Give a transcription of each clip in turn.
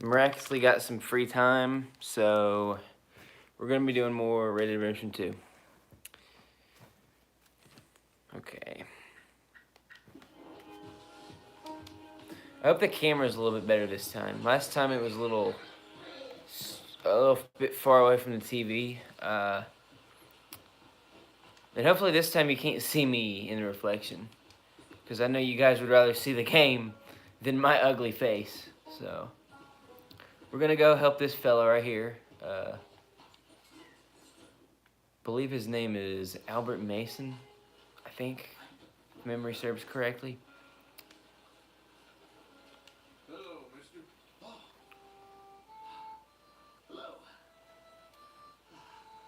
Miraculously got some free time, so we're gonna be doing more Red Dead Redemption 2. Okay. I hope the camera's a little bit better this time. Last time it was a little bit far away from the TV. And hopefully this time you can't see me in the reflection, because I know you guys would rather see the game than my ugly face. So we're gonna go help this fella right here. Believe his name is Albert Mason, I think, if memory serves correctly. Hello, mister. Oh. Hello.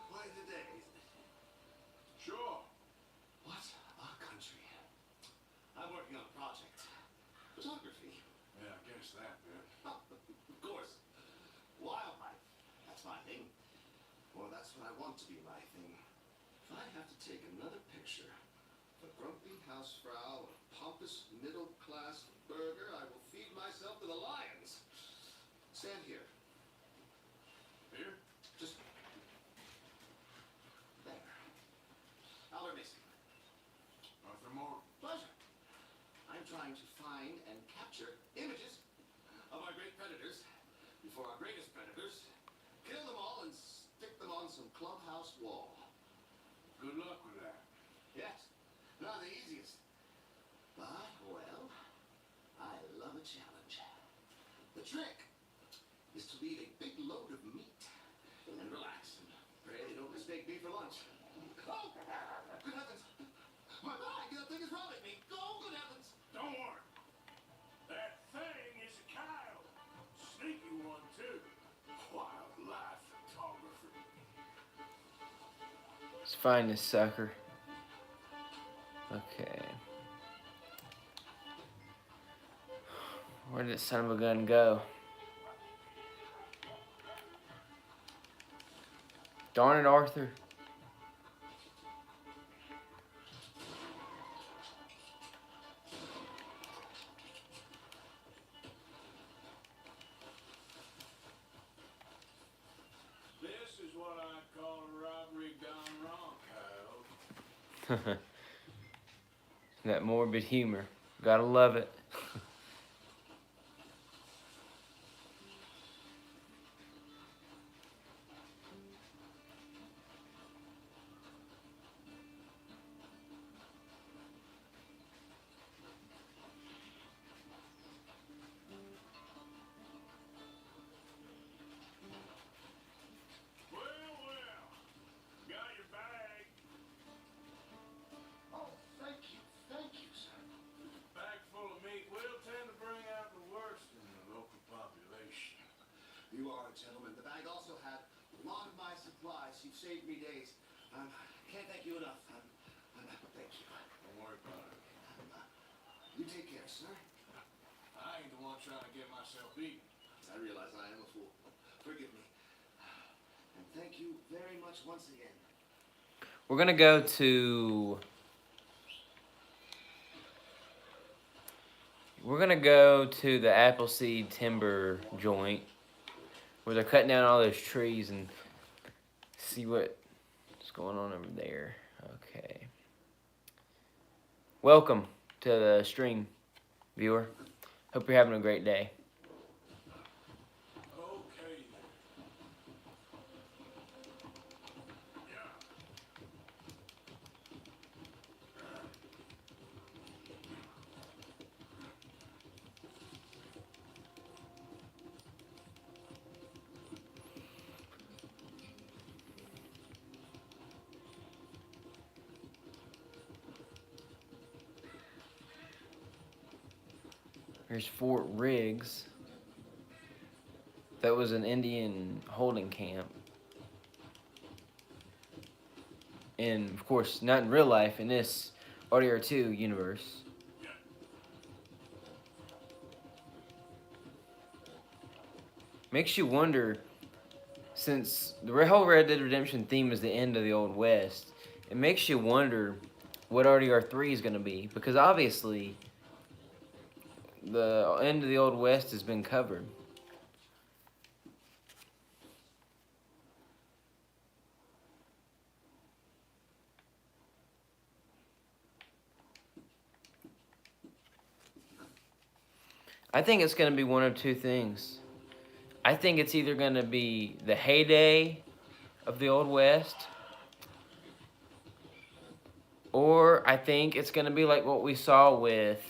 Quite a day, isn't it? Sure. What a country. I'm working on a project. Photography. Yeah, I guess that, man. Of course. Wildlife. That's my thing. Or that's what I want to be my thing. If I have to take another picture of a grumpy housefrau, a pompous middle-class burger, I will feed myself to the lions. Stand here. Here? Just there. Albert Mason. Arthur Moore. Pleasure. I'm trying to find and capture images of our great predators before our greatest predators kill them all and stick them on some clubhouse wall. Good luck with that. Yes. Not the easiest. But, well, I love a challenge. The trick is to leave a big load of meat and relax and pray they don't mistake me for lunch. Oh, good heavens. My bag, that thing is robbing me. Oh, good heavens. Don't worry. That thing is a coyote. Sneaky one, too. Wildlife photographer. Let's find this sucker. Okay. Where did this son of a gun go? Darn it, Arthur. This is what I call a robbery gone wrong, coyote. That morbid humor. Gotta love it. Well. Got your bag. Oh, thank you, sir. Bag full of meat will tend to bring out the worst in the local population. You are a gentleman. The bag also had a lot of my supplies. You've saved me days. Can't thank you enough. Thank you. Don't worry about it. You take care, sir. I ain't the one trying to get myself beaten. I realize I am a fool. Forgive me. And thank you very much once again. We're gonna go to... the Appleseed Timber joint, where they're cutting down all those trees, and see what's going on over there. Okay. Welcome to the stream, viewer. Hope you're having a great day. Okay, then. Yeah. Here's Fort Riggs. That was an Indian holding camp. And, of course, not in real life, in this RDR2 universe. Makes you wonder, since the whole Red Dead Redemption theme is the end of the Old West, it makes you wonder what RDR3 is going to be. Because, obviously, the end of the Old West has been covered. I think it's going to be one of two things. I think it's either going to be the heyday of the Old West, or I think it's going to be like what we saw with,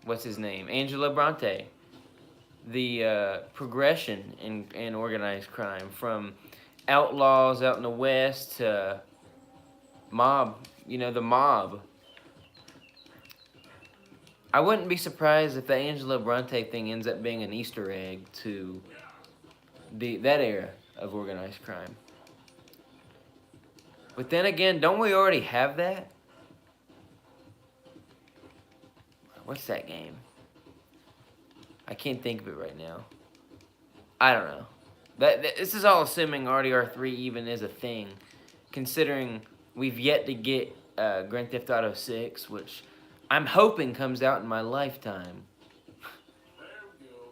what's his name, Angelo Bronte. The progression in organized crime from outlaws out in the West to mob, the mob. I wouldn't be surprised if the Angelo Bronte thing ends up being an Easter egg to that era of organized crime. But then again, don't we already have that? What's that game? I can't think of it right now. I don't know. This is all assuming RDR3 even is a thing, considering we've yet to get Grand Theft Auto 6, which I'm hoping comes out in my lifetime. There we go.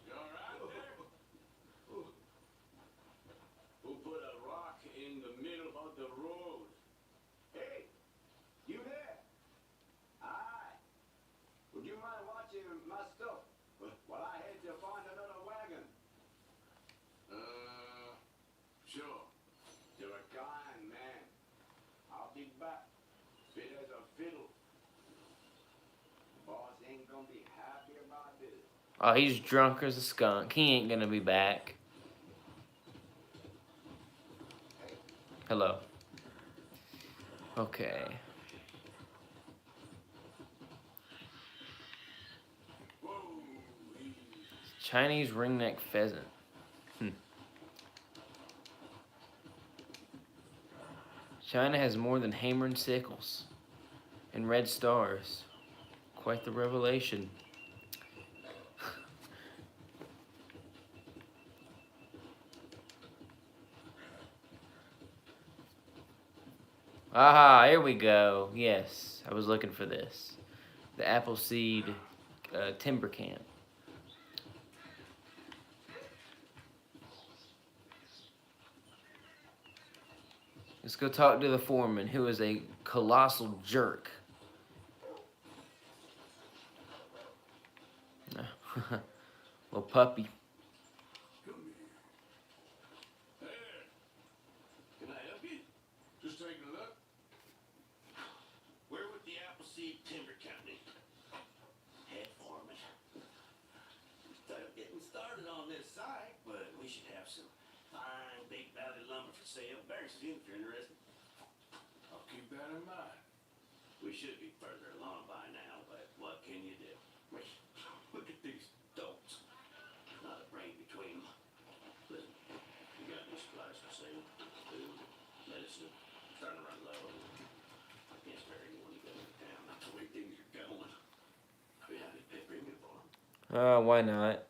You all right there? Who put a rock in the middle of the road? Hey, you there? Hi. Would you mind watching my stuff while I head to find another wagon? Sure. You're a kind man. I'll be back. Fit as a fiddle. Boss ain't gonna be happy about this. Oh, he's drunk as a skunk. He ain't gonna be back. Hello. Okay. Whoa. Chinese ringneck pheasant. China has more than hammer and sickles and red stars. Quite the revelation. Aha, here we go. Yes, I was looking for this. The Appleseed Timber Camp. Let's go talk to the foreman, who is a colossal jerk. Little puppy. Come here. There. Can I help you? Just taking a look. We're with the Appleseed Timber Company. Head foreman. Still getting started on this site, but we should have some fine Big Valley lumber for sale very soon if you're interested. I'll keep that in mind. We should be further along by now, but what can you do? Look at these dolts. Not a brain between them. Listen, you got any supplies for sale? Food, medicine, starting to run low. I can't spare anyone to go into town. Not the way things are going. I'll be happy to pay premium for them. Why not?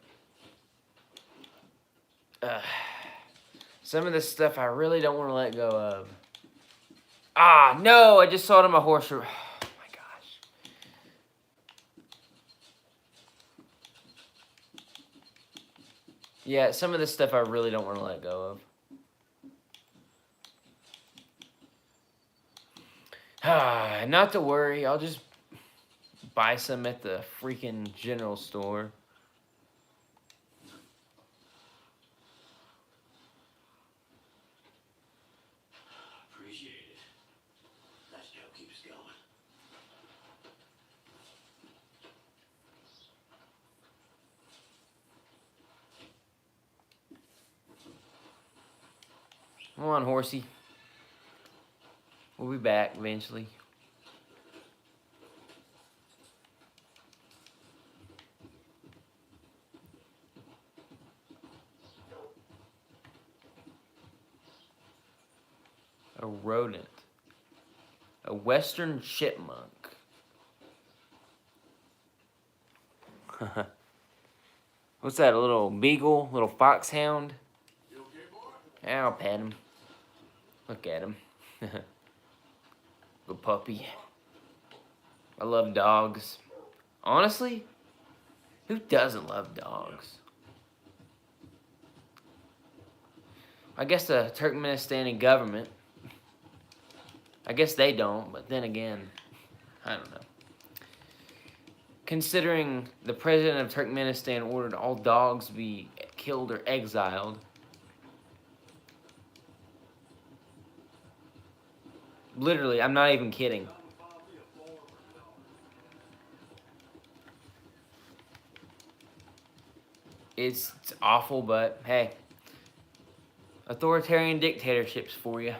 Some of this stuff I really don't want to let go of. Ah, no! I just saw it on my horse. Oh my gosh. Yeah, some of this stuff I really don't want to let go of. Ah, not to worry. I'll just buy some at the freaking general store. Appreciate it. Nice job. Keep us going. Come on, horsey. We'll be back eventually. rodent. A western chipmunk. What's that, a little beagle? Little foxhound? You okay, boy? I'll pet him. Look at him. Good puppy. I love dogs. Honestly, who doesn't love dogs? I guess the Turkmenistani government. I guess they don't, but then again, I don't know. Considering the president of Turkmenistan ordered all dogs be killed or exiled. Literally, I'm not even kidding. It's awful, but hey. Authoritarian dictatorships for you.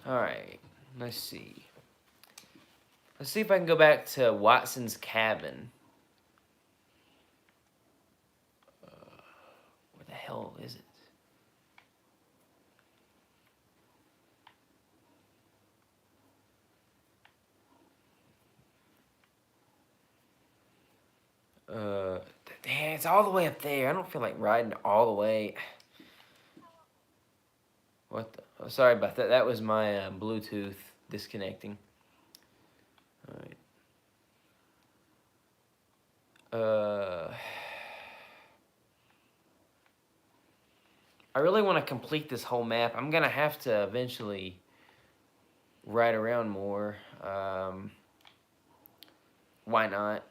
Alright, let's see. Let's see if I can go back to Watson's cabin. Where the hell is it? Damn, it's all the way up there. I don't feel like riding all the way. What the? Oh, sorry about that. That was my Bluetooth disconnecting. Alright. I really want to complete this whole map. I'm going to have to eventually ride around more. Why not?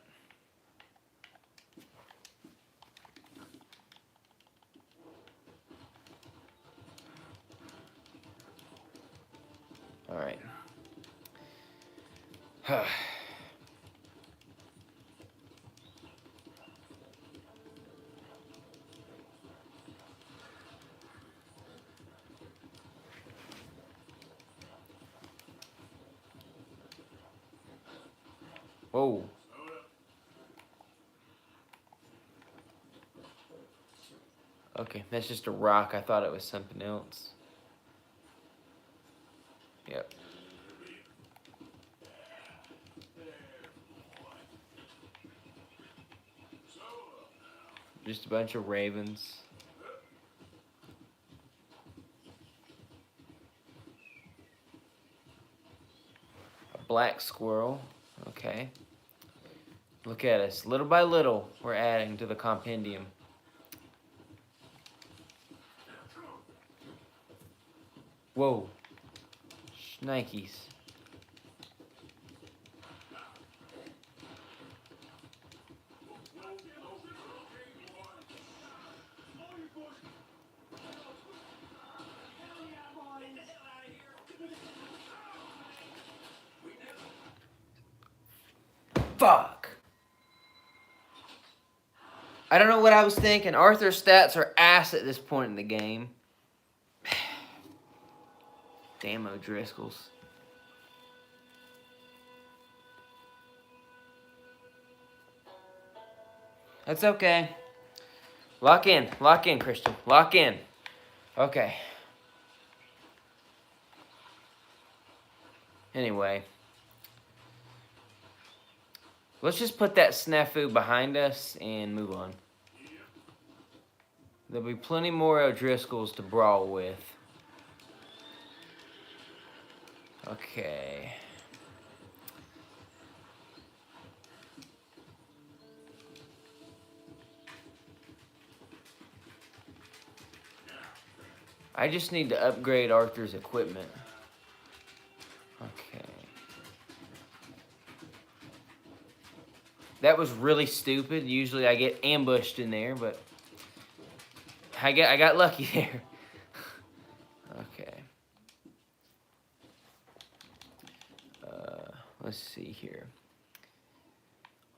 Alright. Whoa. Okay, that's just a rock. I thought it was something else. Yep. Just a bunch of ravens. A black squirrel. Okay. Look at us. Little by little, we're adding to the compendium. Whoa. Shnikes. Fuck. I don't know what I was thinking. Arthur's stats are ass at this point in the game. Damn O'Driscolls. That's okay. Lock in, Christian. Lock in. Okay. Anyway. Let's just put that snafu behind us and move on. There'll be plenty more O'Driscolls to brawl with. Okay. I just need to upgrade Arthur's equipment. Okay. That was really stupid. Usually I get ambushed in there, but I got lucky there. Okay. Let's see here.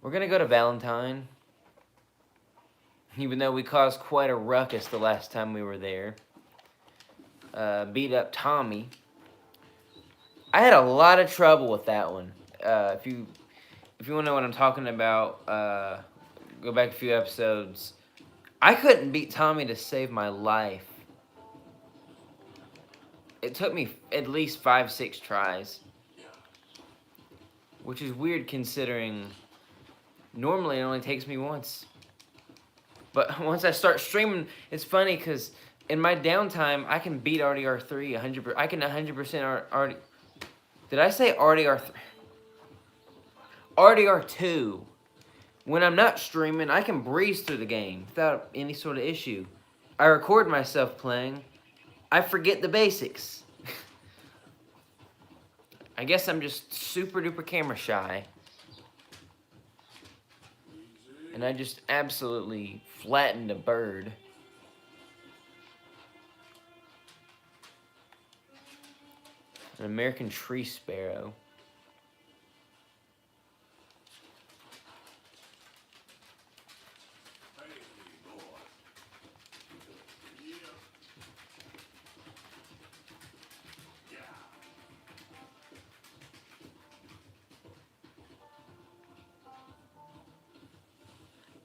We're gonna go to Valentine. Even though we caused quite a ruckus the last time we were there. beat up Tommy. I had a lot of trouble with that one. If you want to know what I'm talking about, go back a few episodes. I couldn't beat Tommy to save my life. It took me at least 5-6 tries, which is weird considering normally it only takes me once. But once I start streaming, it's funny because in my downtime, I can beat RDR3 100%. I can 100% RD. Did I say RDR3? RDR2. When I'm not streaming, I can breeze through the game without any sort of issue. I record myself playing. I forget the basics. I guess I'm just super duper camera shy. And I just absolutely flattened a bird. An American tree sparrow.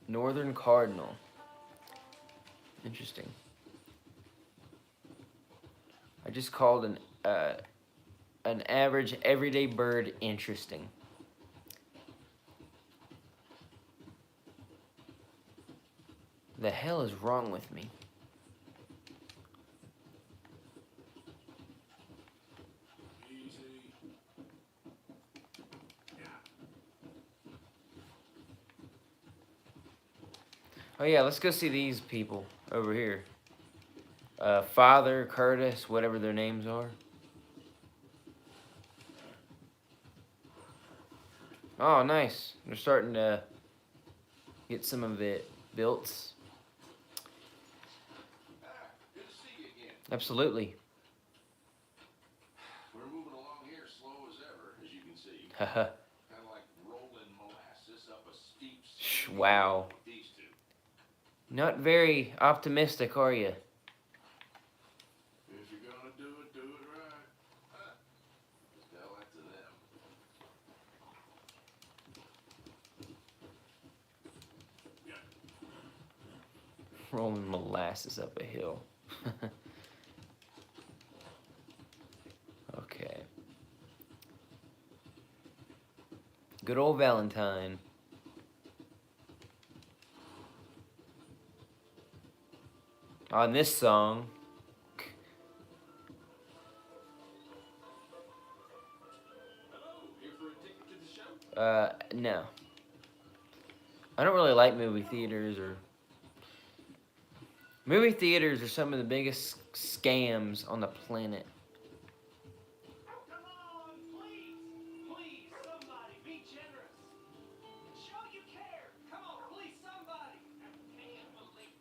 Northern cardinal. Interesting. I just called an average everyday bird interesting. The hell is wrong with me? Oh yeah, let's go see these people over here. Father, Curtis, whatever their names are. Oh, nice. They're starting to get some of it built. Good to see you again. Absolutely. We're moving along here slow as ever, as you can see. Haha. Kind of like rolling molasses up a steep. Wow. These two. Not very optimistic, are you? If you're gonna do it right. Tell that to them. Rolling molasses up a hill. Okay. Good old Valentine. On this song. Hello, here for a ticket to the show? No. I don't really like movie theaters or... Movie theaters are some of the biggest scams on the planet. Come on, please, please, somebody, be generous. Show you care. Come on, please, somebody. I can't believe.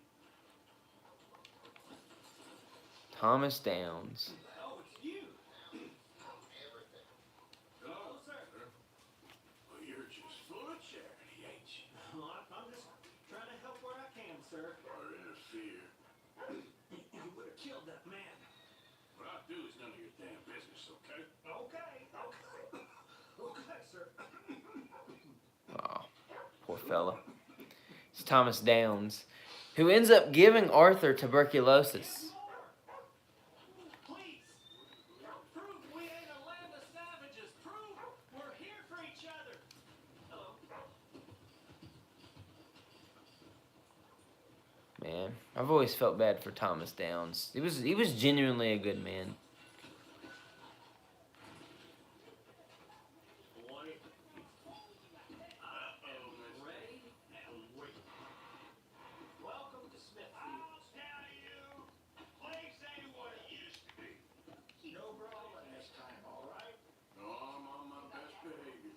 Thomas Downs. Oh, it's you. Hello, sir. Well, you're just full of charity, ain't you? Well, I'm just trying to help where I can, sir. Or interfere. You would have killed that man. What I do is none of your damn business, okay? Okay. Okay, sir. Oh, poor fella. It's Thomas Downs, who ends up giving Arthur tuberculosis. Please, prove we ain't a land of savages. Prove we're here for each other. Hello. Man, I've always felt bad for Thomas Downs. He was genuinely a good man. Boy, I am ready and waiting. Welcome to Smithfield. Down to you. Place ain't what it used to be. No brawling this time, all right? No, I'm on my best behavior.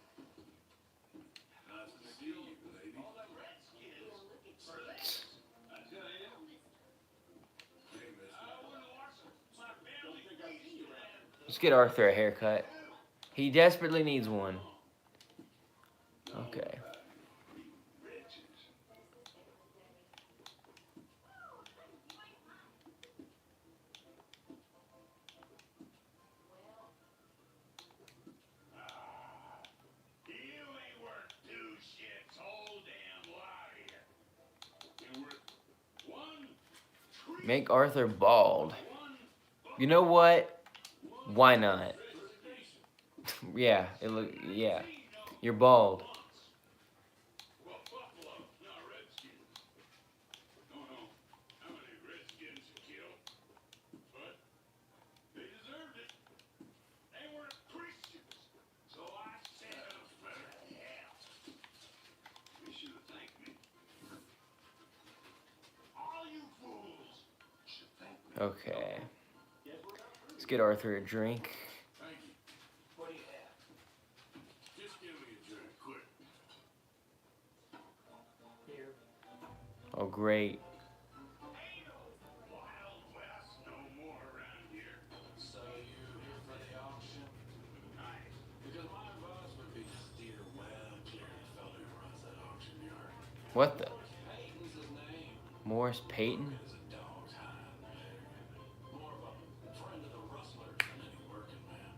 Nice to see you, lady. All them redskins. For this, I tell you. Hey, mister. I wouldn't watch my family feast, man. Let's get Arthur a haircut. He desperately needs one. Okay. Make Arthur bald. You know what? Why not? Yeah, yeah. You're bald. Well, Buffalo, not Redskins. Don't know how many Redskins to kill, but they deserved it. They were Christians, so I set them better to hell. You should have thanked me. All you fools should thank me. Okay. Let's get Arthur a drink. Thank you. What do you have? Just give me a drink, quick. Here. Oh, great. Ain't no Wild West no more around here. So you here for the auction? Nice. Because my advice would be to steer well clear of the fellow who runs that auction yard. What the? Peyton's his name. Morris Peyton? Is a dog's hide in that area. More of a friend of the rustlers than any working man.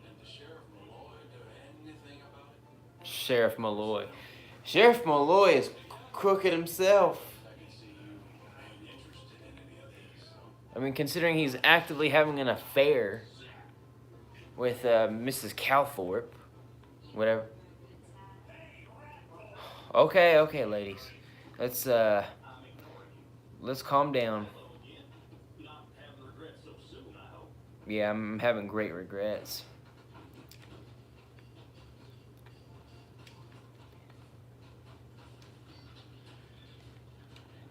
And the Sheriff Malloy do anything about it? Sheriff Malloy. Sheriff Malloy is crooked himself. I can see you ain't interested in any of these, so. I mean, considering he's actively having an affair with Mrs. Calthorpe. Whatever. Okay, ladies. Let's calm down. Not having regrets so soon, I hope. Yeah, I'm having great regrets.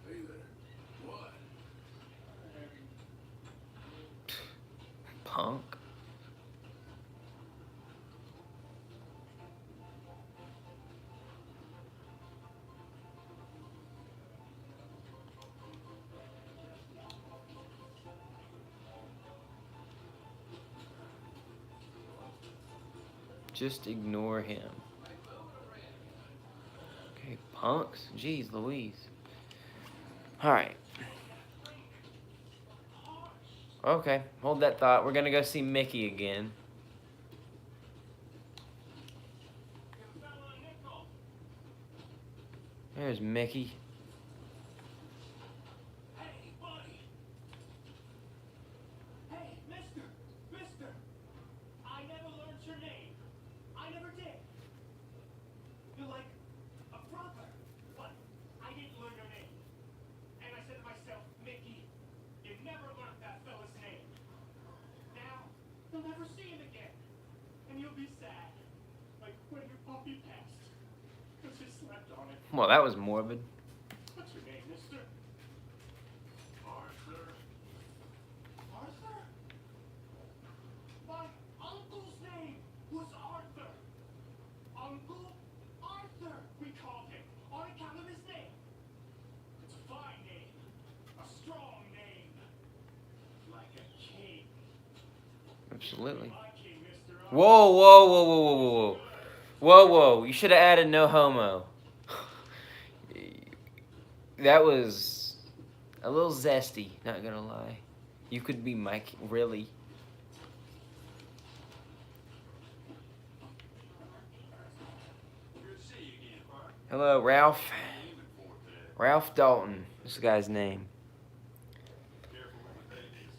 Hey there. What? Punk. Just ignore him. Okay, punks. Jeez Louise. Alright. Okay, hold that thought. We're gonna go see Mickey again. There's Mickey. Hey, buddy. Hey, mister. I never learned your name. I never did. You're like a brother, but I didn't learn your name. And I said to myself, Mickey, you never learned that fella's name. Now, you'll never see him again. And you'll be sad. Like when your puppy passed. Because you slept on it. Well, that was morbid. What's your name, mister? Arthur. Arthur? My uncle's name was Arthur. Uncle Arthur, we called him, on account of his name. It's a fine name. A strong name. Like a king. Absolutely. My king, mister. Whoa. You should have added no homo. That was a little zesty, not gonna lie. You could be Mike, really. Good to see you again, Bart. Hello, Ralph. Aiming for it today. Ralph Dalton. This is the guy's name. Careful with the babies.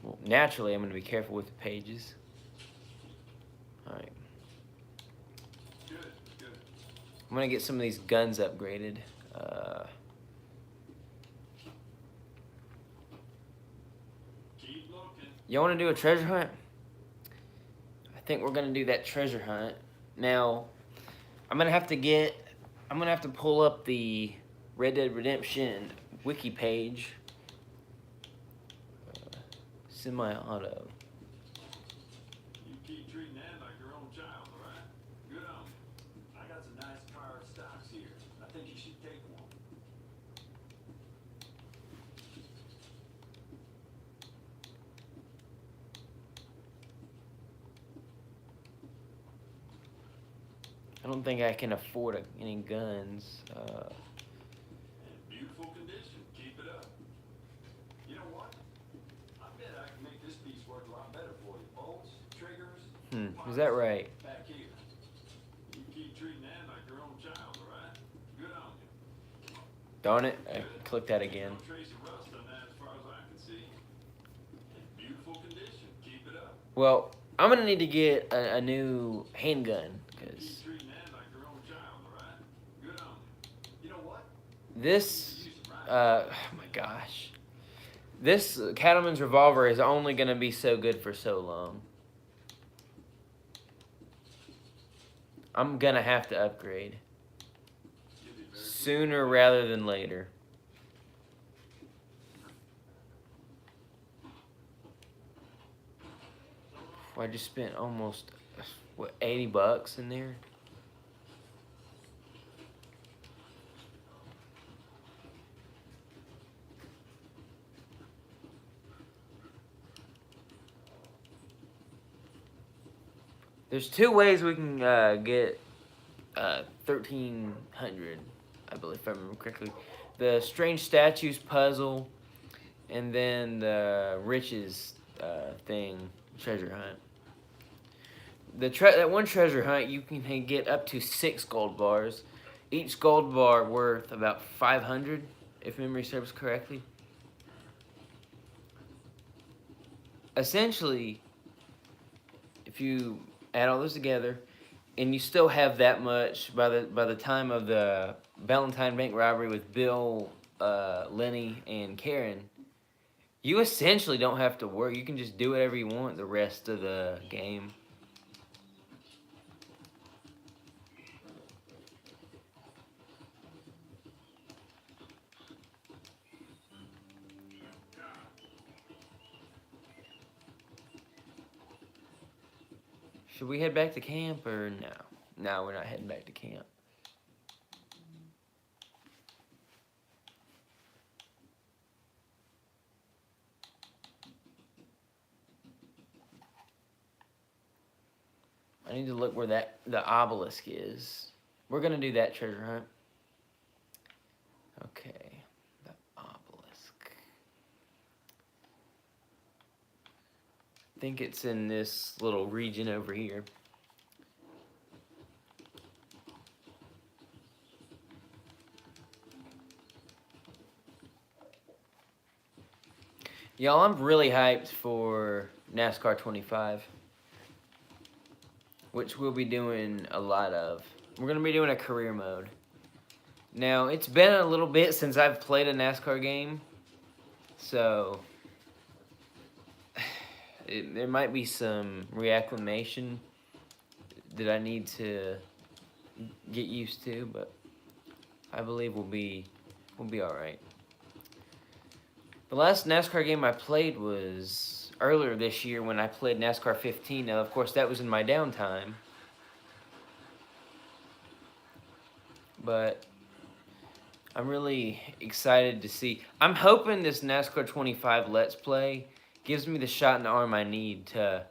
Well, naturally, I'm gonna be careful with the pages. Alright. Good. I'm gonna get some of these guns upgraded. Keep looking. Y'all wanna do a treasure hunt? I think we're gonna do that treasure hunt. Now, I'm gonna have to pull up the Red Dead Redemption wiki page. Semi-auto. You keep treating that like your own child, all right? Good on you. I got some nice car stocks here. I think you should take one. I don't think I can afford any guns. In beautiful condition. Keep it up. You know what? I bet I can make this piece work a lot better for you. Bolts, triggers. Is that right? Back here. You keep treating that like your own child, all right? Good on you. Darn it, I clicked that again. No Tracy Rose Well, I'm gonna need to get a new handgun because Treating that like your own child, all right? Good on you. You know what? this, oh my gosh, this Cattleman's revolver is only gonna be so good for so long. I'm gonna have to upgrade You'll be very sooner rather than later. I just spent almost what, $80 in there. There's two ways we can get 1,300, I believe, if I remember correctly. The Strange Statues puzzle, and then the Riches thing, treasure hunt. That one treasure hunt, you can get up to 6 gold bars. Each gold bar worth about 500, if memory serves correctly. Essentially, if you add all those together, and you still have that much by the time of the Valentine Bank robbery with Bill, Lenny, and Karen, you essentially don't have to work. You can just do whatever you want the rest of the game. Should we head back to camp or no? No, we're not heading back to camp. I need to look where the obelisk is. We're gonna do that treasure hunt. Okay, the obelisk. I think it's in this little region over here. Y'all, I'm really hyped for NASCAR 25, which we'll be doing a lot of. We're going to be doing a career mode. Now, it's been a little bit since I've played a NASCAR game, so there might be some reacclimation that I need to get used to, but I believe we'll be all right. The last NASCAR game I played was earlier this year when I played NASCAR 15. Now, of course, that was in my downtime. But I'm really excited to see. I'm hoping this NASCAR 25 Let's Play gives me the shot in the arm I need to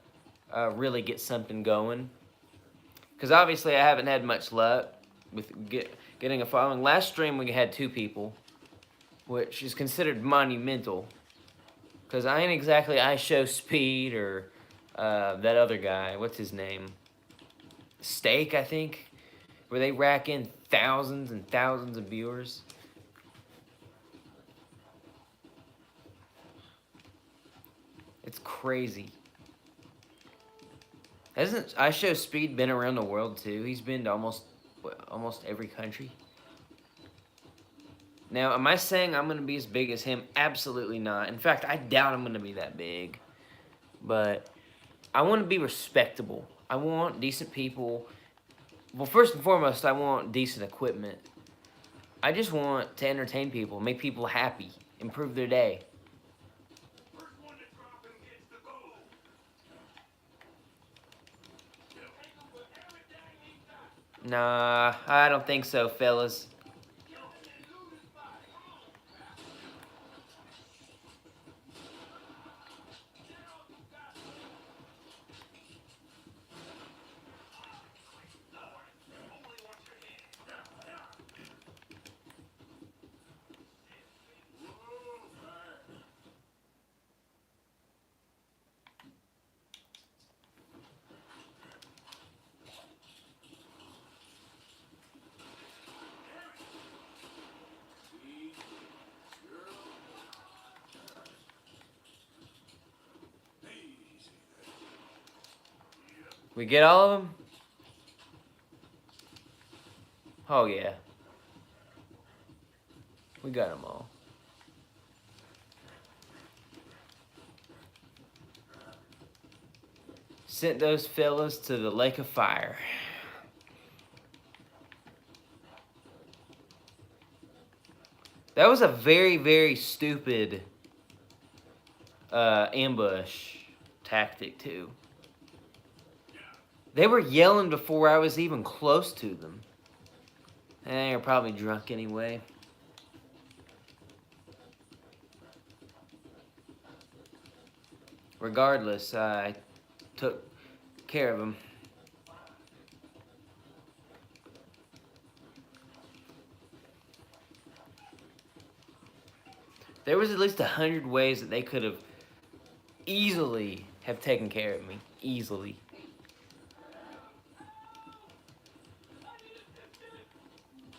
really get something going. Because obviously I haven't had much luck with getting a following. Last stream we had 2 people, which is considered monumental. Because I ain't exactly IShowSpeed or that other guy. What's his name? Steak, I think. Where they rack in thousands and thousands of viewers. It's crazy. Hasn't IShowSpeed been around the world too? He's been to almost every country. Now, am I saying I'm going to be as big as him? Absolutely not. In fact, I doubt I'm going to be that big. But I want to be respectable. I want decent people. Well, first and foremost, I want decent equipment. I just want to entertain people, make people happy, improve their day. First one to drop him gets the gold. Take him for everything he's got. Nah, I don't think so, fellas. Kill him and loot his body. We get all of them? Oh, yeah. We got them all. Sent those fellas to the lake of fire. That was a very, very stupid ambush tactic, too. They were yelling before I was even close to them. They were probably drunk anyway. Regardless, I took care of them. There was at least 100 ways that they could have easily have taken care of me. Easily.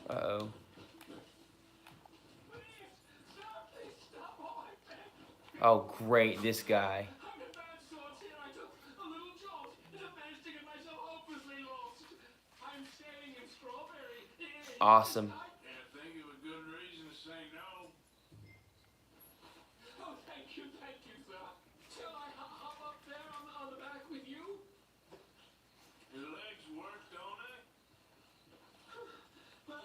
Uh-oh. Oh, great, this guy. I'm in bad sorts here. I took a little jolt and I managed to get myself hopelessly lost. I'm staying in Strawberry. Awesome. Can't think of a good reason to say no. Oh, thank you, sir. Shall I hop up there on the back with you? Your legs work, don't they? Well,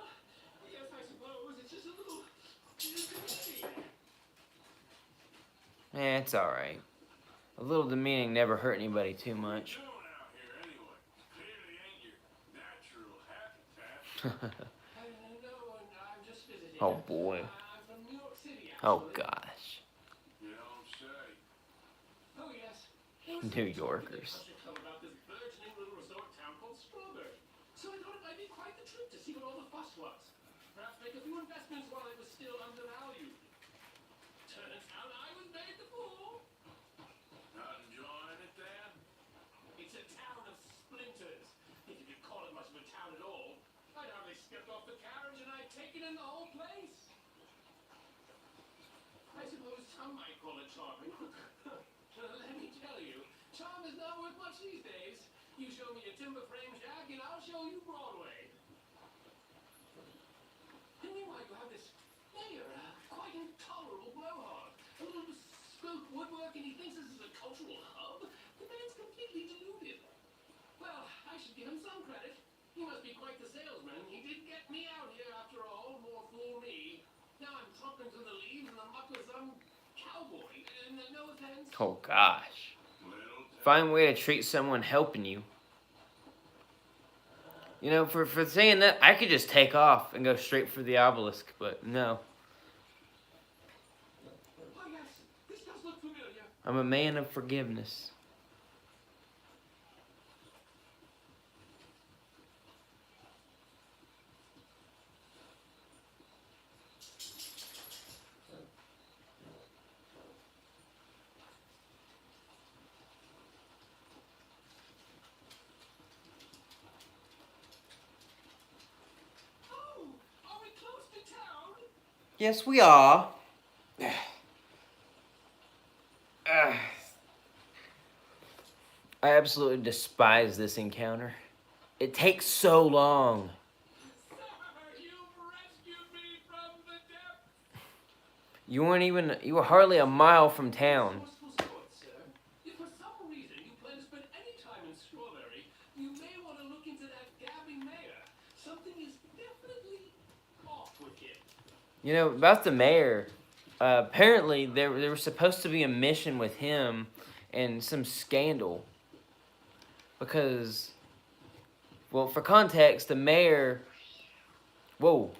yes, I suppose. It's just a little inconvenient. It's alright. A little demeaning never hurt anybody too much. What are you doing out here anyway? Clearly ain't your natural habitat. No, I'm just visiting. Oh, boy. I'm from New York City, Oh, actually. gosh. You don't say. New Oh, yes. Yorkers. Such a club about this burgeoning little resort town called Strawberry. So I thought it might be quite the trip to see what all the fuss was. Perhaps make a few investments while it was still undervalued. Turns out I was made the fool. Not enjoying it then? It's a town of splinters. If you could call it much of a town at all. I'd hardly stepped off the carriage and I'd taken in the whole place. I suppose some might call it charming. Let me tell you, charm is not worth much these days. You show me a timber frame shack and I'll show you Broadway. And meanwhile you have this mayor, quite intolerable blowhard. A little bespoke woodwork and he thinks this is a cultural hub. The man's completely deluded. Well, I should give him some credit. He must be quite the salesman. He did get me out here after all. More fool me. Now I'm trumping through the leaves in the muck with some cowboy. And no offense. Oh, gosh. Find a way to treat someone helping you. You know, for saying that, I could just take off and go straight for the obelisk, but no. Oh, yes. This does look familiar. I'm a man of forgiveness. Oh, are we close to town? Yes, we are. I absolutely despise this encounter. It takes so long. Sir, you've rescued me from the depths. You were hardly a mile from town. Forceful sport, sir. If for some reason you plan to spend any time in Strawberry, you may want to look into that gabbing mayor. Something is definitely off with him. You know, about the mayor, apparently there was supposed to be a mission with him and some scandal. Because, well, for context, the mayor... Whoa.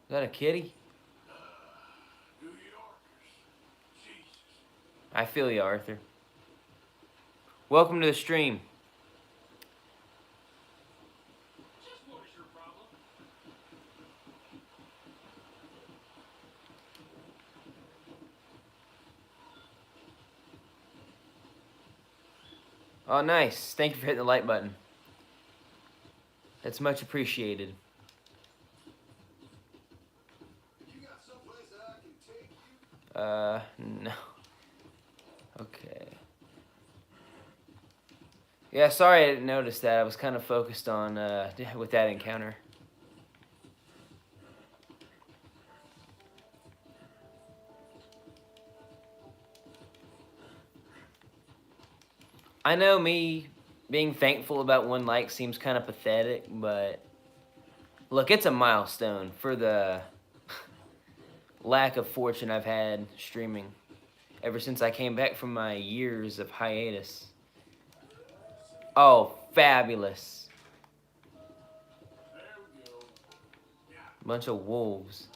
Is that a kitty? New Yorkers. Jesus. I feel you, Arthur. Welcome to the stream. Just what is your problem? Oh, nice. Thank you for hitting the like button. That's much appreciated. You got someplace that I can take you? No. Okay. Yeah, sorry I didn't notice that. I was kind of focused on with that encounter. I know me being thankful about 1 like seems kind of pathetic, but look, it's a milestone for the lack of fortune I've had streaming ever since I came back from my years of hiatus. Oh, fabulous. There we go. Bunch of wolves.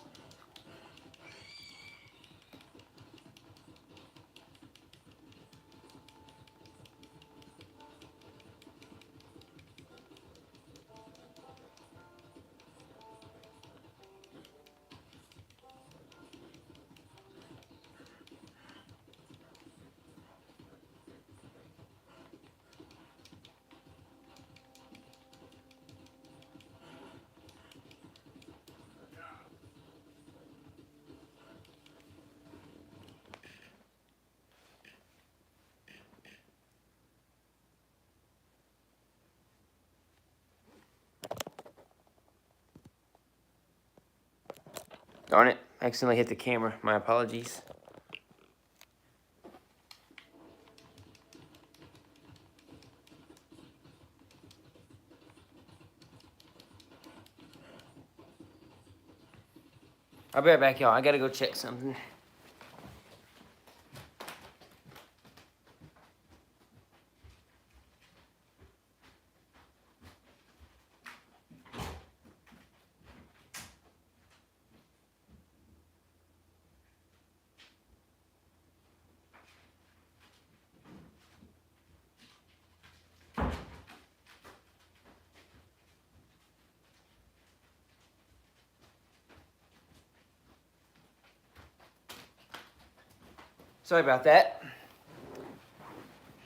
Darn it, I accidentally hit the camera. My apologies. I'll be right back, y'all. I gotta go check something. Sorry about that.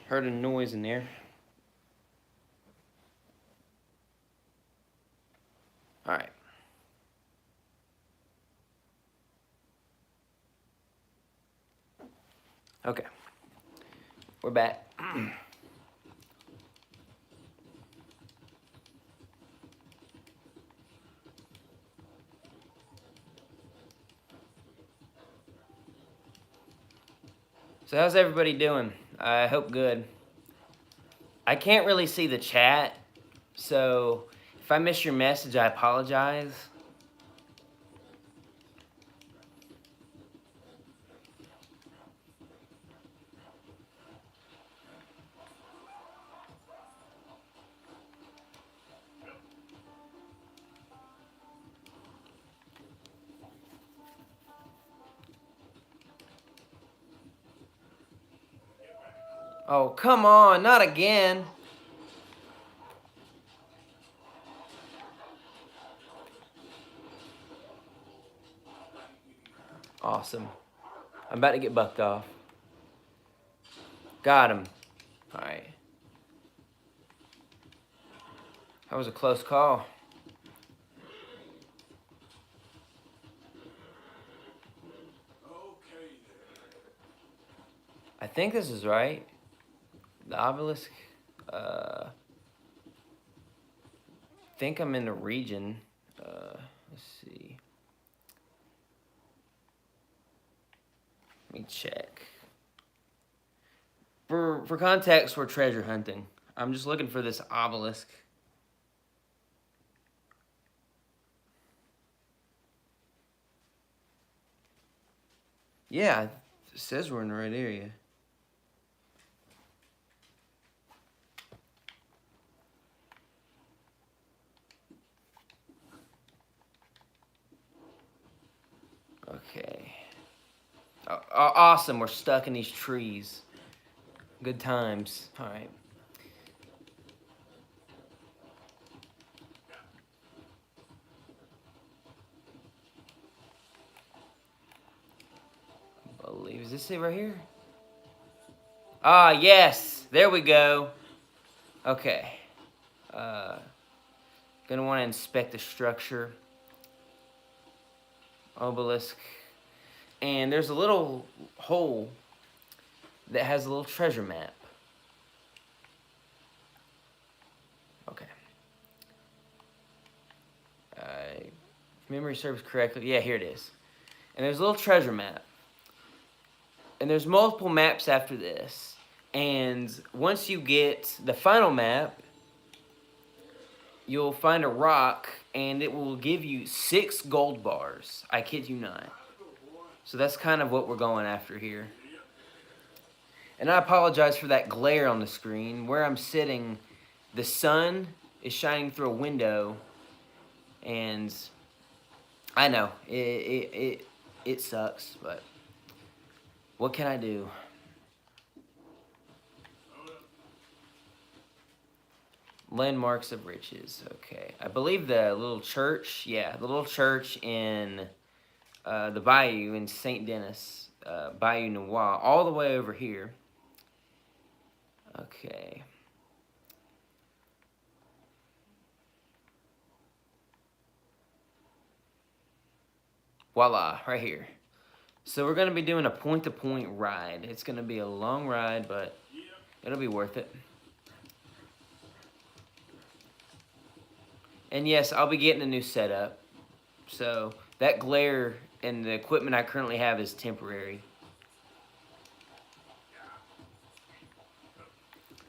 Heard a noise in there. All right. Okay. We're back. So how's everybody doing? I hope good. I can't really see the chat, so if I miss your message, I apologize. Oh, come on, not again. Awesome. I'm about to get bucked off. Got him. All right. That was a close call. Okay then. I think this is right. The obelisk. Think I'm in the region. Let's see. Let me check. For context, we're treasure hunting. I'm just looking for this obelisk. Yeah, it says we're in the right area. Okay. Awesome, we're stuck in these trees. Good times. All right. Is this it right here? Ah, yes. There we go. Okay. Gonna want to inspect the structure. Obelisk. And there's a little hole that has a little treasure map. if memory serves correctly, yeah, here it is. And there's a little treasure map. And there's multiple maps after this. And once you get the final map, you'll find a rock, and it will give you 6 gold bars. I kid you not. So that's kind of what we're going after here. And I apologize for that glare on the screen. Where I'm sitting, the sun is shining through a window, and I know it sucks, but what can I do? Landmarks of riches. Okay, I believe the little church. Yeah, the little church in the bayou in Saint Denis, Bayou Noir, all the way over here. Okay. Voila, right here. So we're going to be doing a point-to-point ride. It's going to be a long ride, but it'll be worth it. And yes, I'll be getting a new setup. So that glare and the equipment I currently have is temporary.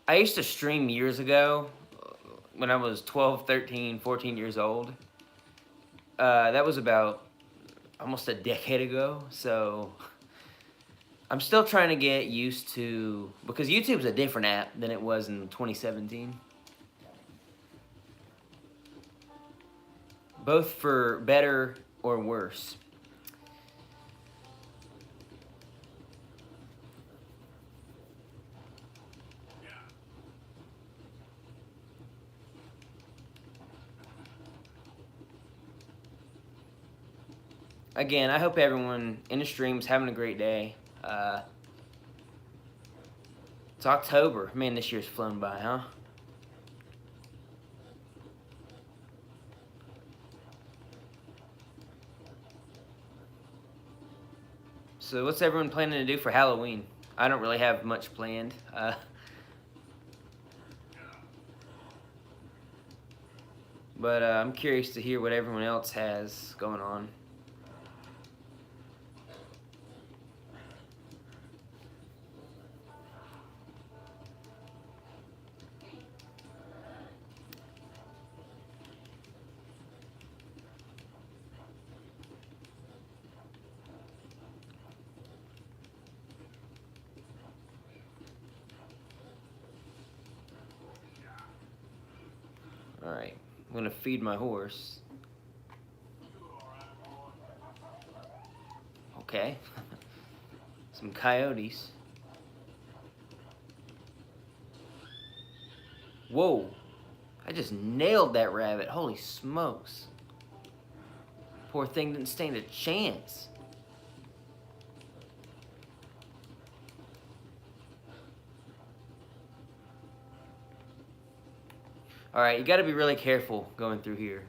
I used to stream years ago when I was 12, 13, 14 years old. That was about almost a decade ago. So I'm still trying to get used to, because YouTube's a different app than it was in 2017. Both for better or worse. Again, I hope everyone in the stream is having a great day. It's October. Man, this year's flown by, huh? So what's everyone planning to do for Halloween? I don't really have much planned. But I'm curious to hear what everyone else has going on. Alright, I'm gonna feed my horse. Okay. Some coyotes. Whoa. I just nailed that rabbit. Holy smokes. Poor thing didn't stand a chance. Alright, you gotta be really careful going through here.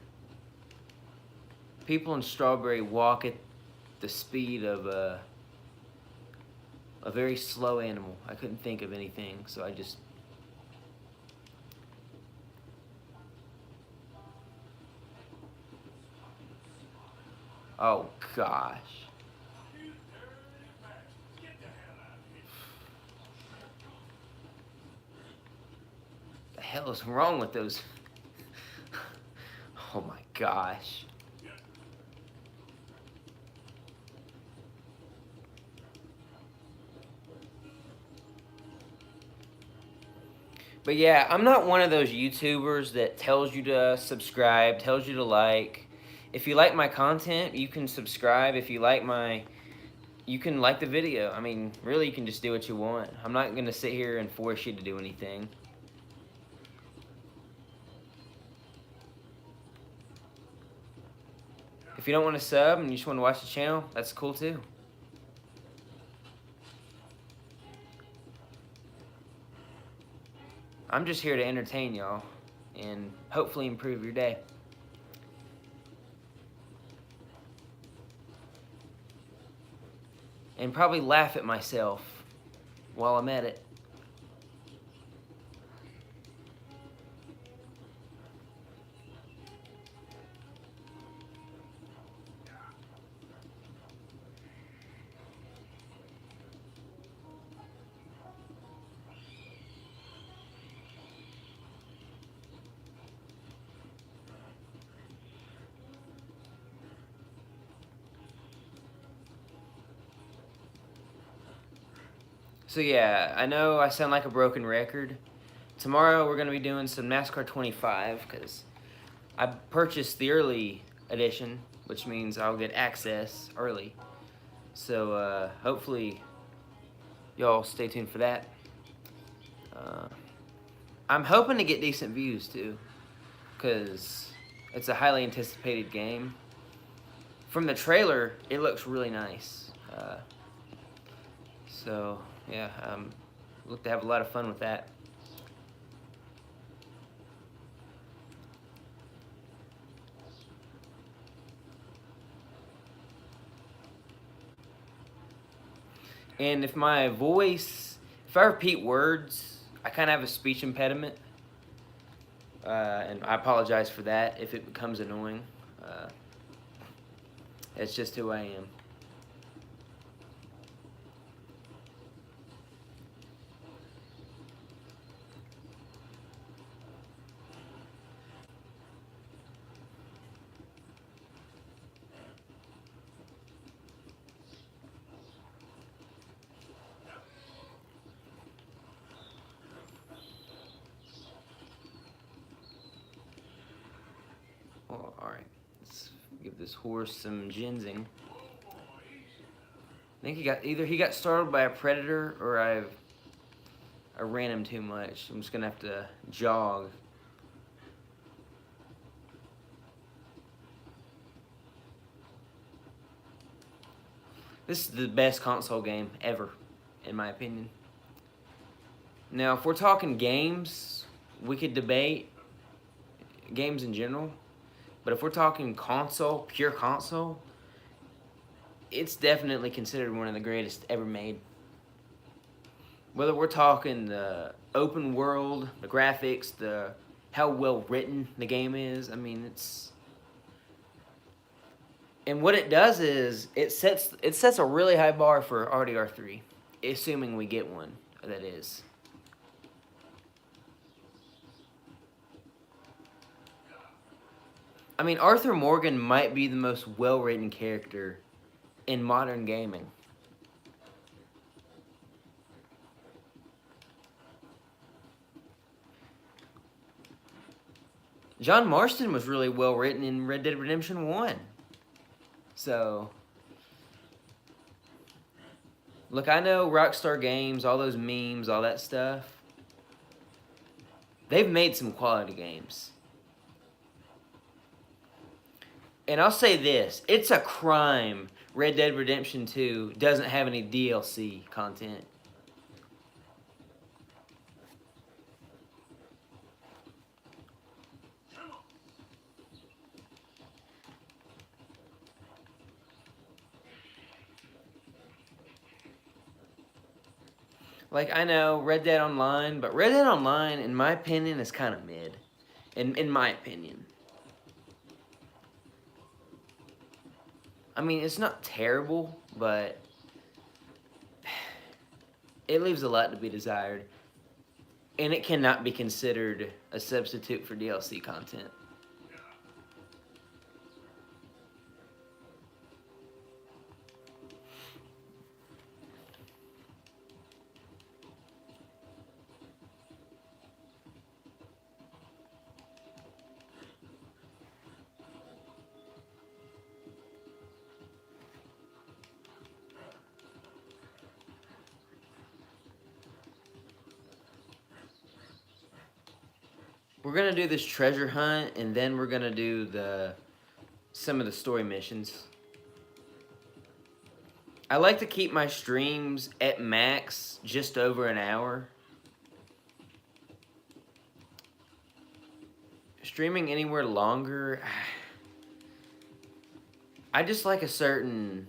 People in Strawberry walk at the speed of a very slow animal. I couldn't think of anything, so I just... Oh, gosh. The hell is wrong with those? Oh my gosh. But yeah, I'm not one of those YouTubers that tells you to subscribe, tells you to like. If you like my content, you can subscribe. If you like you can like the video. I mean, really, you can just do what you want. I'm not going to sit here and force you to do anything. If you don't want to sub and you just want to watch the channel, that's cool too. I'm just here to entertain y'all and hopefully improve your day. And probably laugh at myself while I'm at it. So yeah, I know I sound like a broken record. Tomorrow we're going to be doing some NASCAR 25 because I purchased the early edition, which means I'll get access early. So hopefully y'all stay tuned for that. I'm hoping to get decent views too, because it's a highly anticipated game. From the trailer, it looks really nice. So yeah, look to have a lot of fun with that. And if my voice, if I repeat words, I kind of have a speech impediment. And I apologize for that if it becomes annoying. It's just who I am. Oh, alright. Let's give this horse some ginseng. I think he got startled by a predator or I ran him too much. I'm just gonna have to jog. This is the best console game ever, in my opinion. Now, if we're talking games, we could debate games in general. But if we're talking console, pure console, it's definitely considered one of the greatest ever made. Whether we're talking the open world, the graphics, how well written the game is, I mean, it's... And what it does is, it sets a really high bar for RDR3, assuming we get one, that is. I mean, Arthur Morgan might be the most well-written character in modern gaming. John Marston was really well-written in Red Dead Redemption 1. So, look, I know Rockstar Games, all those memes, all that stuff. They've made some quality games. And I'll say this, it's a crime Red Dead Redemption 2 doesn't have any DLC content. Like, I know Red Dead Online, but Red Dead Online, in my opinion, is kind of mid. In my opinion. I mean, it's not terrible, but it leaves a lot to be desired. And it cannot be considered a substitute for DLC content. We're gonna do this treasure hunt, and then we're gonna do some of the story missions. I like to keep my streams at max just over an hour. Streaming anywhere longer, I just like a certain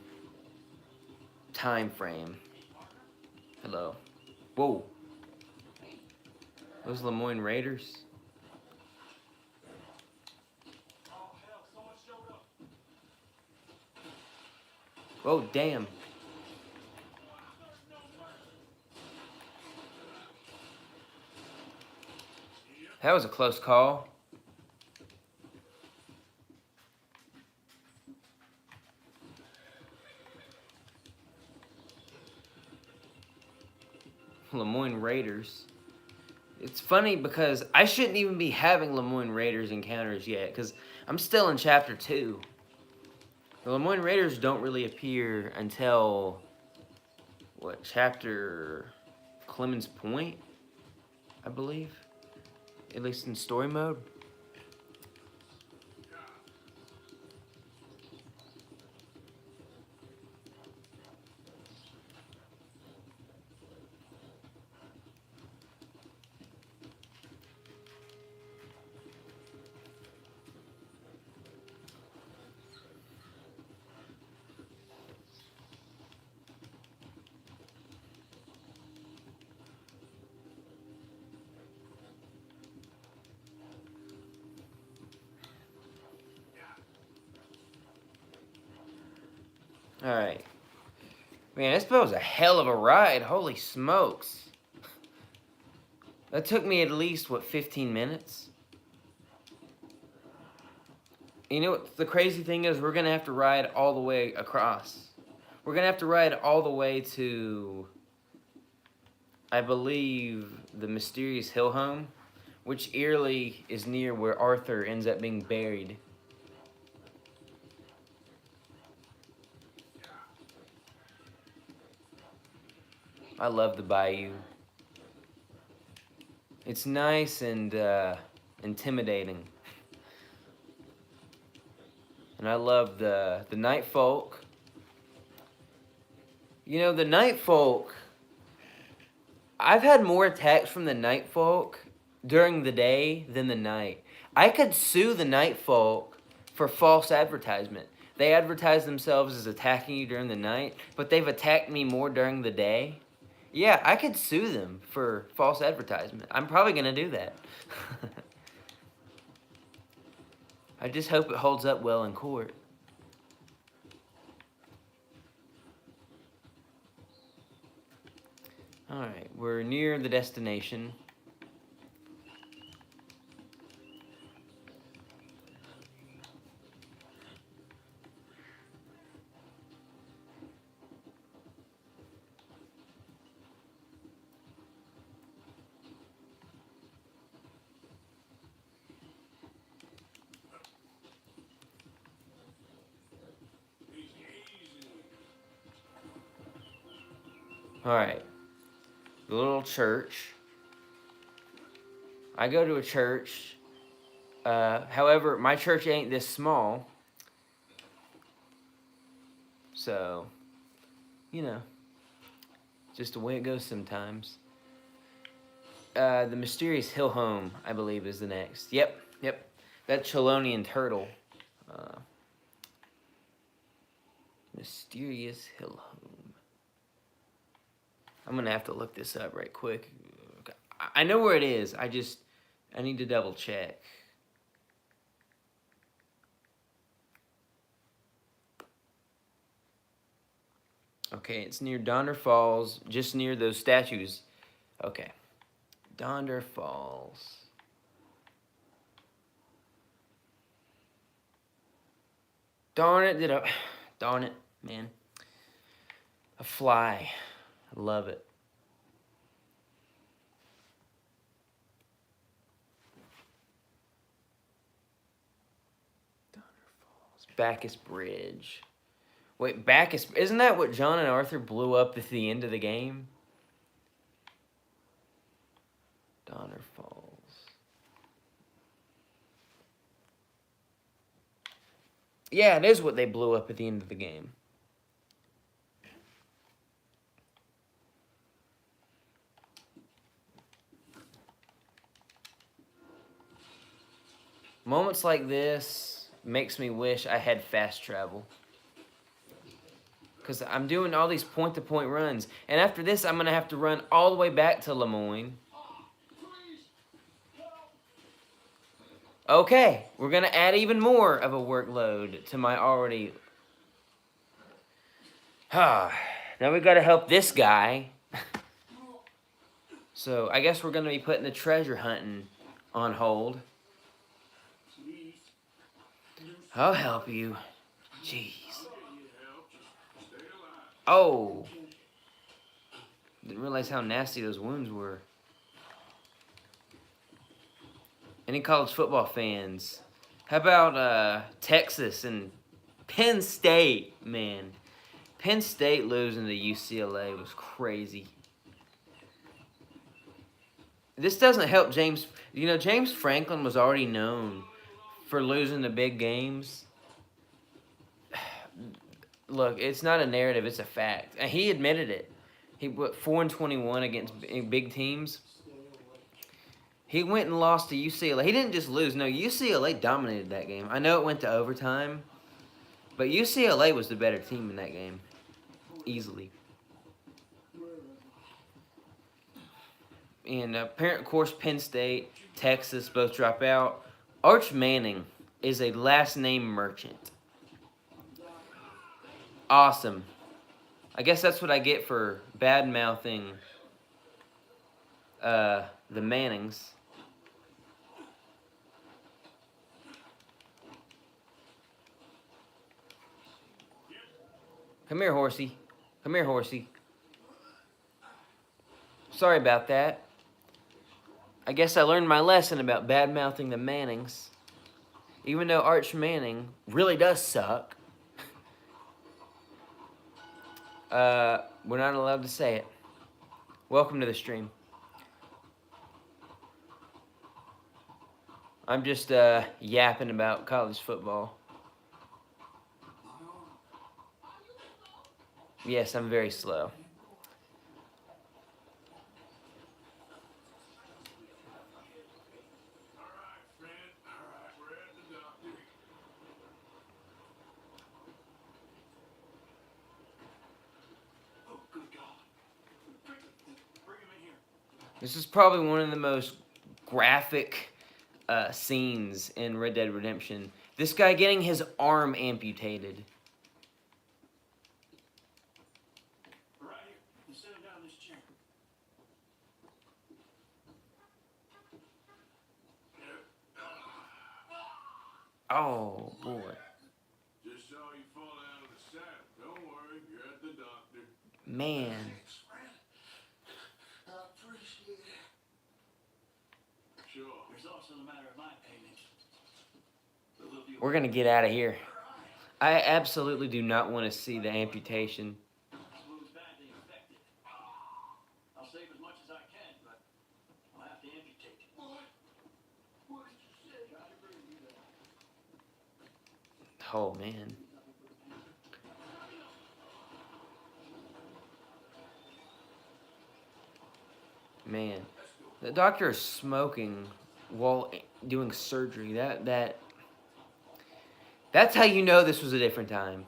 time frame. Hello. Whoa. Those Lemoyne Raiders. Oh, damn. That was a close call. Lemoyne Raiders. It's funny because I shouldn't even be having Lemoyne Raiders encounters yet, because I'm still in Chapter 2. The Lemoyne Raiders don't really appear until, what, Chapter Clemens Point, I believe? At least in story mode. Alright. Man, this was a hell of a ride. Holy smokes. That took me at least, what, 15 minutes? You know what the crazy thing is? We're going to have to ride all the way across. We're going to have to ride all the way to, I believe, the Mysterious Hill Home, which eerily is near where Arthur ends up being buried. I love the bayou. It's nice and intimidating. And I love the night folk. You know, the night folk, I've had more attacks from the night folk during the day than the night. I could sue the night folk for false advertisement. They advertise themselves as attacking you during the night, but they've attacked me more during the day. Yeah, I could sue them for false advertisement. I'm probably going to do that. I just hope it holds up well in court. Alright, we're near the destination. Alright. The little church. I go to a church. However, my church ain't this small. So, you know, just the way it goes sometimes. The Mysterious Hill Home, I believe, is the next. Yep. That Chelonian turtle. Mysterious Hill Home. I'm going to have to look this up right quick. I know where it is. I need to double check. Okay, it's near Donder Falls, just near those statues. Okay. Donder Falls. Darn it, man. A fly. I love it. Donder Falls. Bacchus Bridge. Wait, Bacchus... Isn't that what John and Arthur blew up at the end of the game? Donner Falls. Yeah, it is what they blew up at the end of the game. Moments like this makes me wish I had fast travel. Because I'm doing all these point-to-point runs. And after this, I'm going to have to run all the way back to Lemoyne. Okay, we're going to add even more of a workload to my already... Now we got to help this guy. So I guess we're going to be putting the treasure hunting on hold. I'll help you. Jeez. Oh. Didn't realize how nasty those wounds were. Any college football fans? How about Texas and Penn State, man? Penn State losing to UCLA was crazy. This doesn't help James. You know, James Franklin was already known for losing the big games. Look, it's not a narrative, it's a fact. And he admitted it. He went 4-21 against big teams. He went and lost to UCLA. He didn't just lose. No, UCLA dominated that game. I know it went to overtime, but UCLA was the better team in that game. Easily. And of course, Penn State, Texas both drop out. Arch Manning is a last name merchant. Awesome. I guess that's what I get for bad-mouthing the Mannings. Come here, horsey. Come here, horsey. Sorry about that. I guess I learned my lesson about bad-mouthing the Mannings. Even though Arch Manning really does suck. We're not allowed to say it. Welcome to the stream. I'm just yapping about college football. Yes, I'm very slow. This is probably one of the most graphic scenes in Red Dead Redemption. This guy getting his arm amputated. Right here. You sit him down in this chair. Oh, boy. Just saw you fall out of the saddle. Don't worry, you're at the doctor. Man. Thanks, Fred. I appreciate it. Sure. There's also the matter of my payment. We're going to get out of here. I absolutely do not want to see the amputation. Wound's badly infected. I'll save as much as I can, but I'll have to amputate it. What? What did you say? I agree with you. Oh, man. Man. The doctor is smoking while doing surgery. That's how you know this was a different time.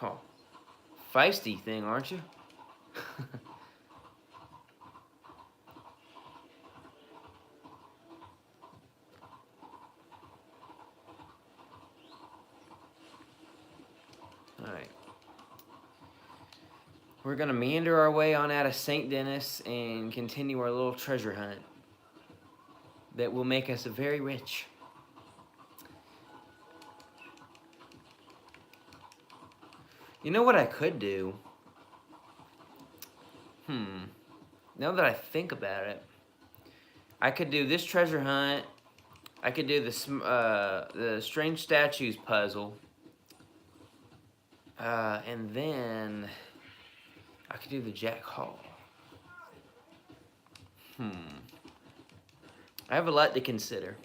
Oh. Feisty thing, aren't you? Alright. We're going to meander our way on out of St. Denis and continue our little treasure hunt that will make us very rich. You know what I could do? Now that I think about it, I could do this treasure hunt. I could do the Strange Statues puzzle. And then I could do the Jack Hall. I have a lot to consider.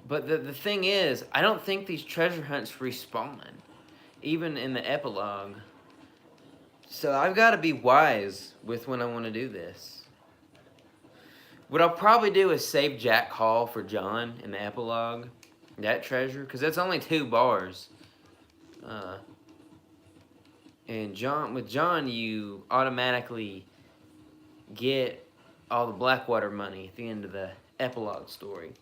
But the thing is, I don't think these treasure hunts respawn, even in the epilogue. So I've got to be wise with when I want to do this. What I'll probably do is save Jack Hall for John in the epilogue. That treasure, because that's only 2 bars. And with John, you automatically get all the Blackwater money at the end of the epilogue story.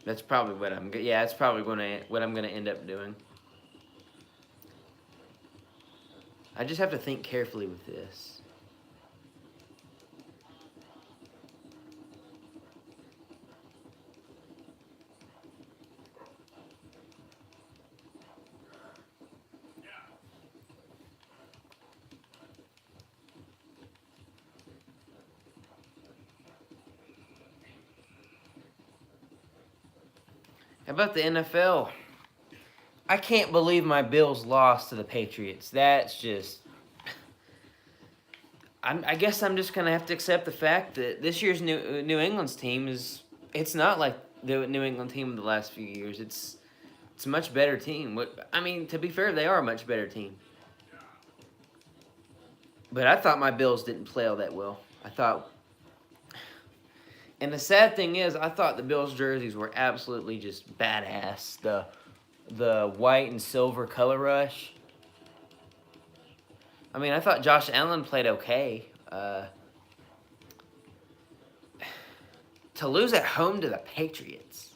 That's probably what that's probably what I'm gonna end up doing. I just have to think carefully with this. How about the NFL? I can't believe my Bills lost to the Patriots. That's just. I guess I'm just gonna have to accept the fact that this year's New England's team is. It's not like the New England team of the last few years. It's a much better team. I mean, to be fair, they are a much better team. But I thought my Bills didn't play all that well. I thought. And the sad thing is, I thought the Bills jerseys were absolutely just badass. The white and silver color rush. I mean, I thought Josh Allen played okay. To lose at home to the Patriots.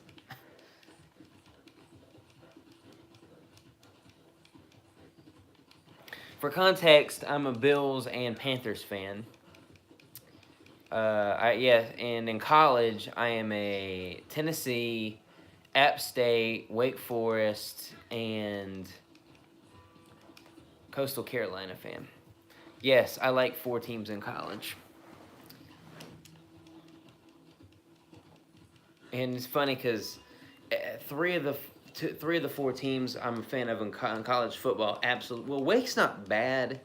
For context, I'm a Bills and Panthers fan. And in college, I am a Tennessee, App State, Wake Forest, and Coastal Carolina fan. Yes, I like 4 teams in college. And it's funny because 3 of the 4 teams I'm a fan of in college football, absolutely. Well, Wake's not bad.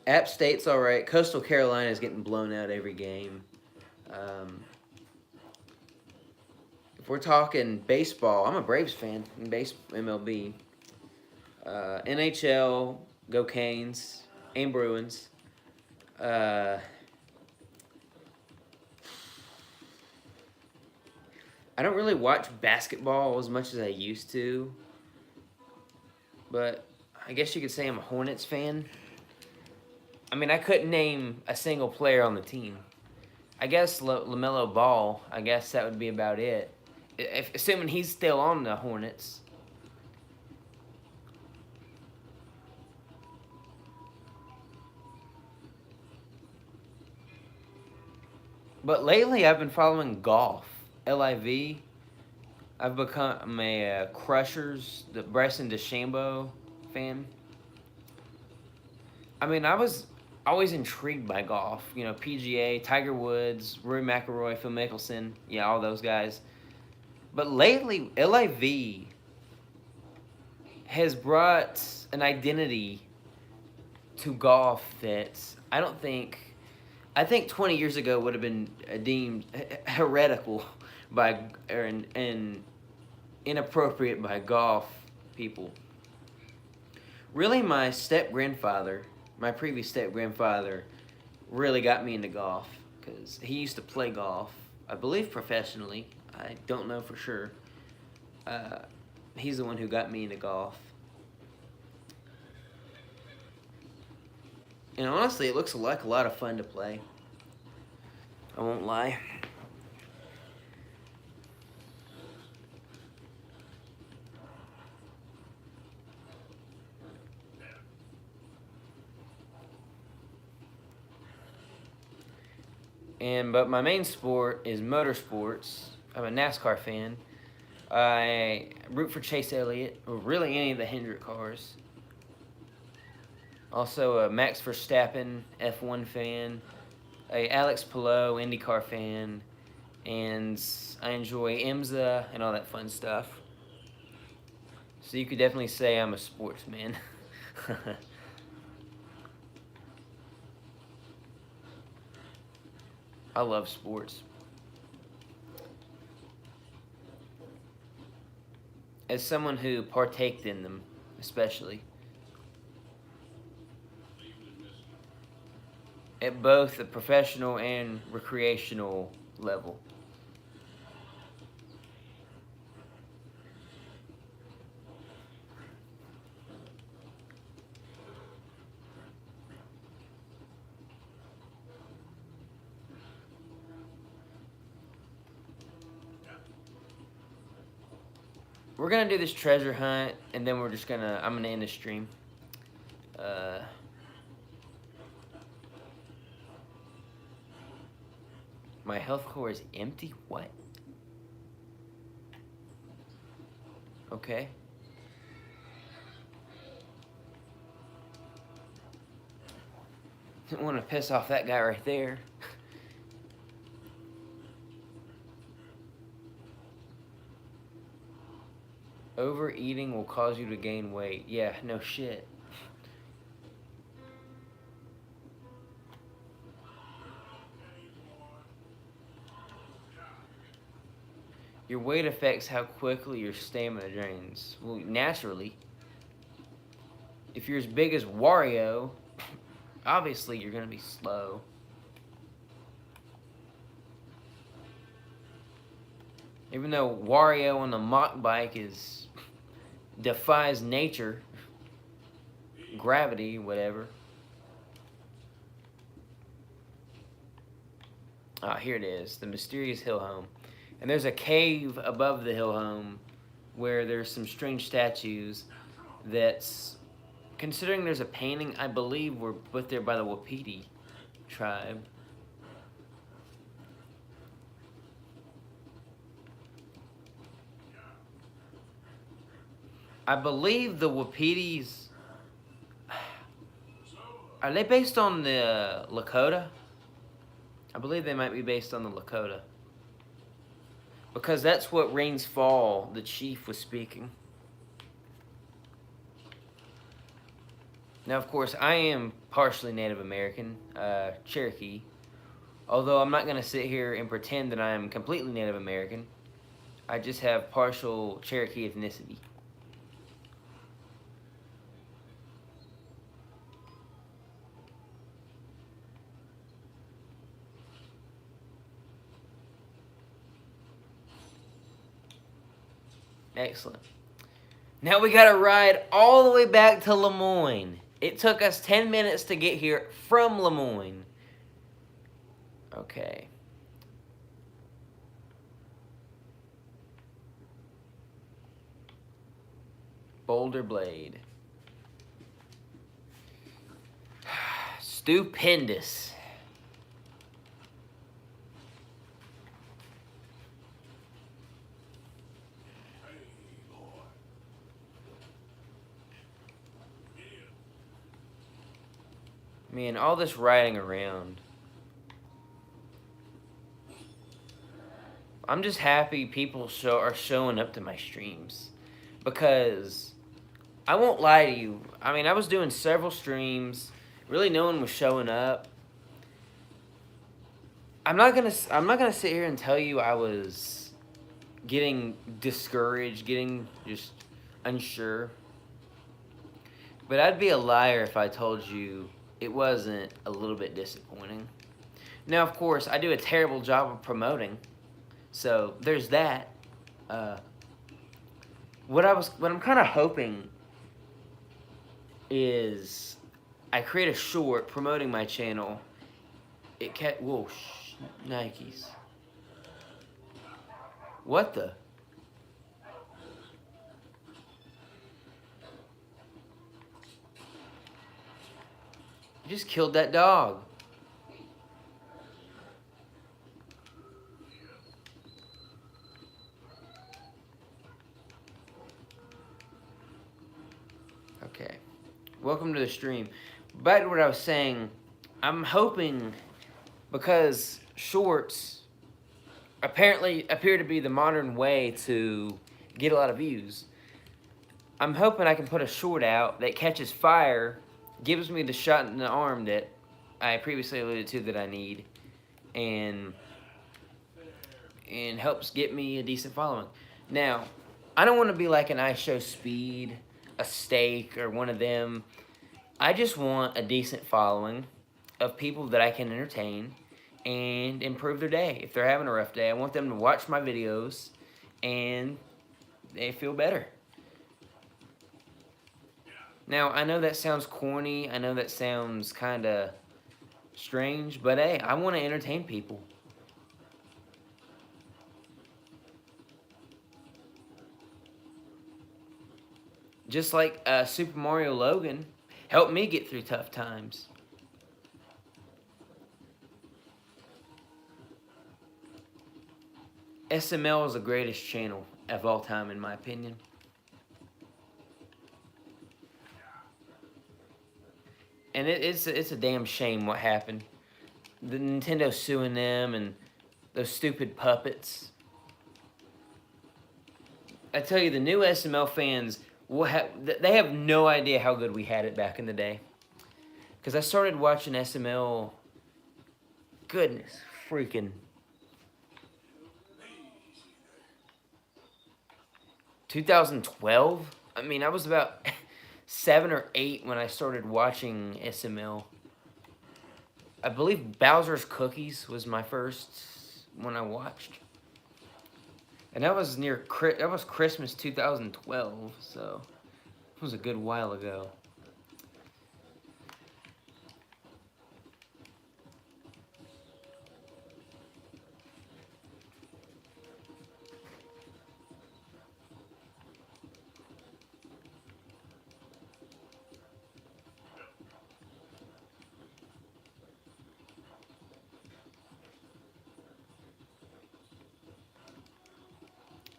App State's all right. Coastal Carolina is getting blown out every game. If we're talking baseball, I'm a Braves fan in MLB. NHL, go Canes and Bruins. I don't really watch basketball as much as I used to, but I guess you could say I'm a Hornets fan. I mean, I couldn't name a single player on the team. I guess LaMelo Ball, I guess that would be about it. Assuming he's still on the Hornets. But lately, I've been following golf. LIV. I've become a Crushers, the Bryson DeChambeau fan. I mean, I was always intrigued by golf. You know, PGA, Tiger Woods, Rory McIlroy, Phil Mickelson. Yeah, all those guys. But lately, LIV has brought an identity to golf that I don't think... I think 20 years ago would have been deemed heretical and inappropriate by golf people. Really, my previous step-grandfather, really got me into golf because he used to play golf, I believe professionally. I don't know for sure. He's the one who got me into golf. And honestly, it looks like a lot of fun to play. I won't lie. But my main sport is motorsports. I'm a NASCAR fan. I root for Chase Elliott, or really any of the Hendrick cars. Also a Max Verstappen F1 fan, a Alex Palou IndyCar fan, and I enjoy IMSA and all that fun stuff. So you could definitely say I'm a sportsman. I love sports. As someone who partaked in them, especially. At both the professional and recreational level. We're gonna do this treasure hunt, and then I'm gonna end the stream. My health core is empty? What? Okay. Didn't want to piss off that guy right there. Overeating will cause you to gain weight. Yeah, no shit. Your weight affects how quickly your stamina drains. Well, naturally. If you're as big as Wario, obviously you're gonna be slow. Even though Wario on the mock bike defies nature, gravity, whatever. Ah, here it is, the mysterious hill home. And there's a cave above the hill home where there's some strange statues that's, considering there's a painting, I believe were put there by the Wapiti tribe. I believe the Wapitis, are they based on the Lakota? I believe they might be based on the Lakota. Because that's what Rains Fall, the chief, was speaking. Now, of course, I am partially Native American, Cherokee. Although I'm not going to sit here and pretend that I am completely Native American. I just have partial Cherokee ethnicity. Excellent. Now we gotta ride all the way back to Lemoyne. It took us 10 minutes to get here from Lemoyne. Okay. Boulder Blade. Stupendous. Man, all this riding around. I'm just happy people are showing up to my streams. Because, I won't lie to you. I mean, I was doing several streams. Really, no one was showing up. I'm not gonna sit here and tell you I was getting discouraged, getting just unsure. But I'd be a liar if I told you it wasn't a little bit disappointing. Now, of course, I do a terrible job of promoting, so there's that. What I'm kind of hoping is I create a short promoting my channel. Whoa, Nikes. What the? You just killed that dog. Okay. Welcome to the stream. Back to what I was saying. I'm hoping, because shorts apparently appear to be the modern way to get a lot of views. I'm hoping I can put a short out that catches fire, gives me the shot in the arm that I previously alluded to that I need, and helps get me a decent following. Now, I don't want to be like an iShowSpeed, a Steak, or one of them. I just want a decent following of people that I can entertain and improve their day. If they're having a rough day, I want them to watch my videos and they feel better. Now, I know that sounds corny. I know that sounds kind of strange. But, hey, I want to entertain people. Just like Super Mario Logan helped me get through tough times. SML is the greatest channel of all time, in my opinion. And it's a damn shame what happened. The Nintendo suing them and those stupid puppets. I tell you, the new SML fans they have no idea how good we had it back in the day. Because I started watching SML, goodness, freaking 2012. I mean, I was about 7 or 8 when I started watching SML. I believe Bowser's Cookies was my first one I watched. And that was Christmas 2012, so it was a good while ago.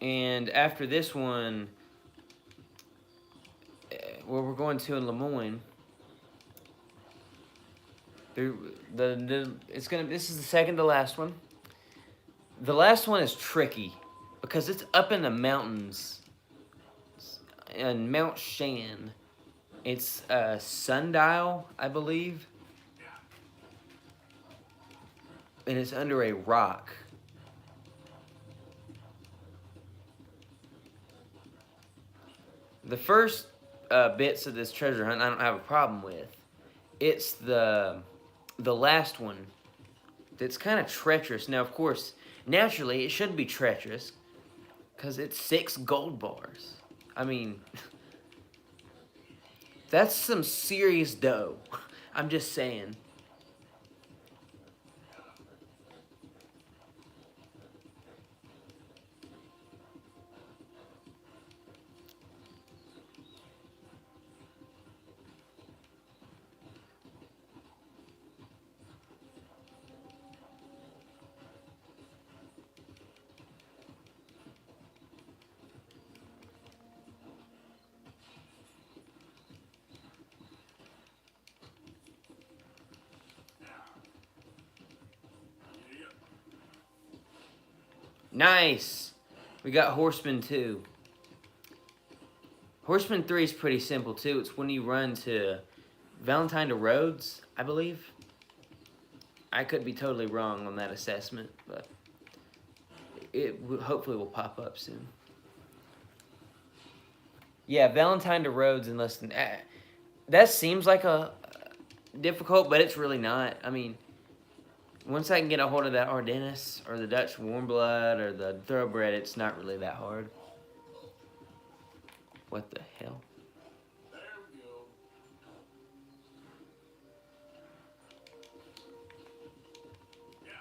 And after this one, where we're going to in Lemoyne, this is the second to last one. The last one is tricky because it's up in the mountains in Mount Shan. It's Sundial, I believe, and it's under a rock. The first bits of this treasure hunt I don't have a problem with. It's the last one that's kind of treacherous. Now, of course, naturally it should be treacherous because it's 6 gold bars. I mean, that's some serious dough. I'm just saying. Nice! We got Horseman 2. Horseman 3 is pretty simple too. It's when you run to Valentine to Rhodes, I believe. I could be totally wrong on that assessment, but it hopefully will pop up soon. Yeah, Valentine to Rhodes in less than... that seems like a difficult, but it's really not. I mean, once I can get a hold of that Ardennes, or the Dutch Warm Blood, or the Thoroughbred, it's not really that hard. What the hell? There we go. Yeah.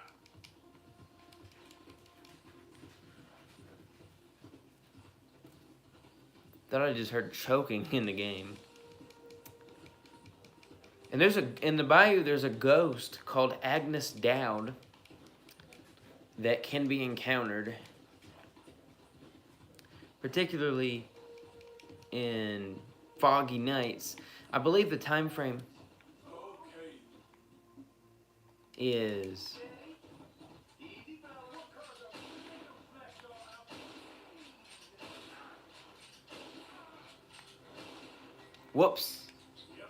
Thought I just heard choking in the game. And in the bayou, there's a ghost called Agnes Dowd that can be encountered, particularly in foggy nights. I believe the time frame Okay. is... Whoops. Yep.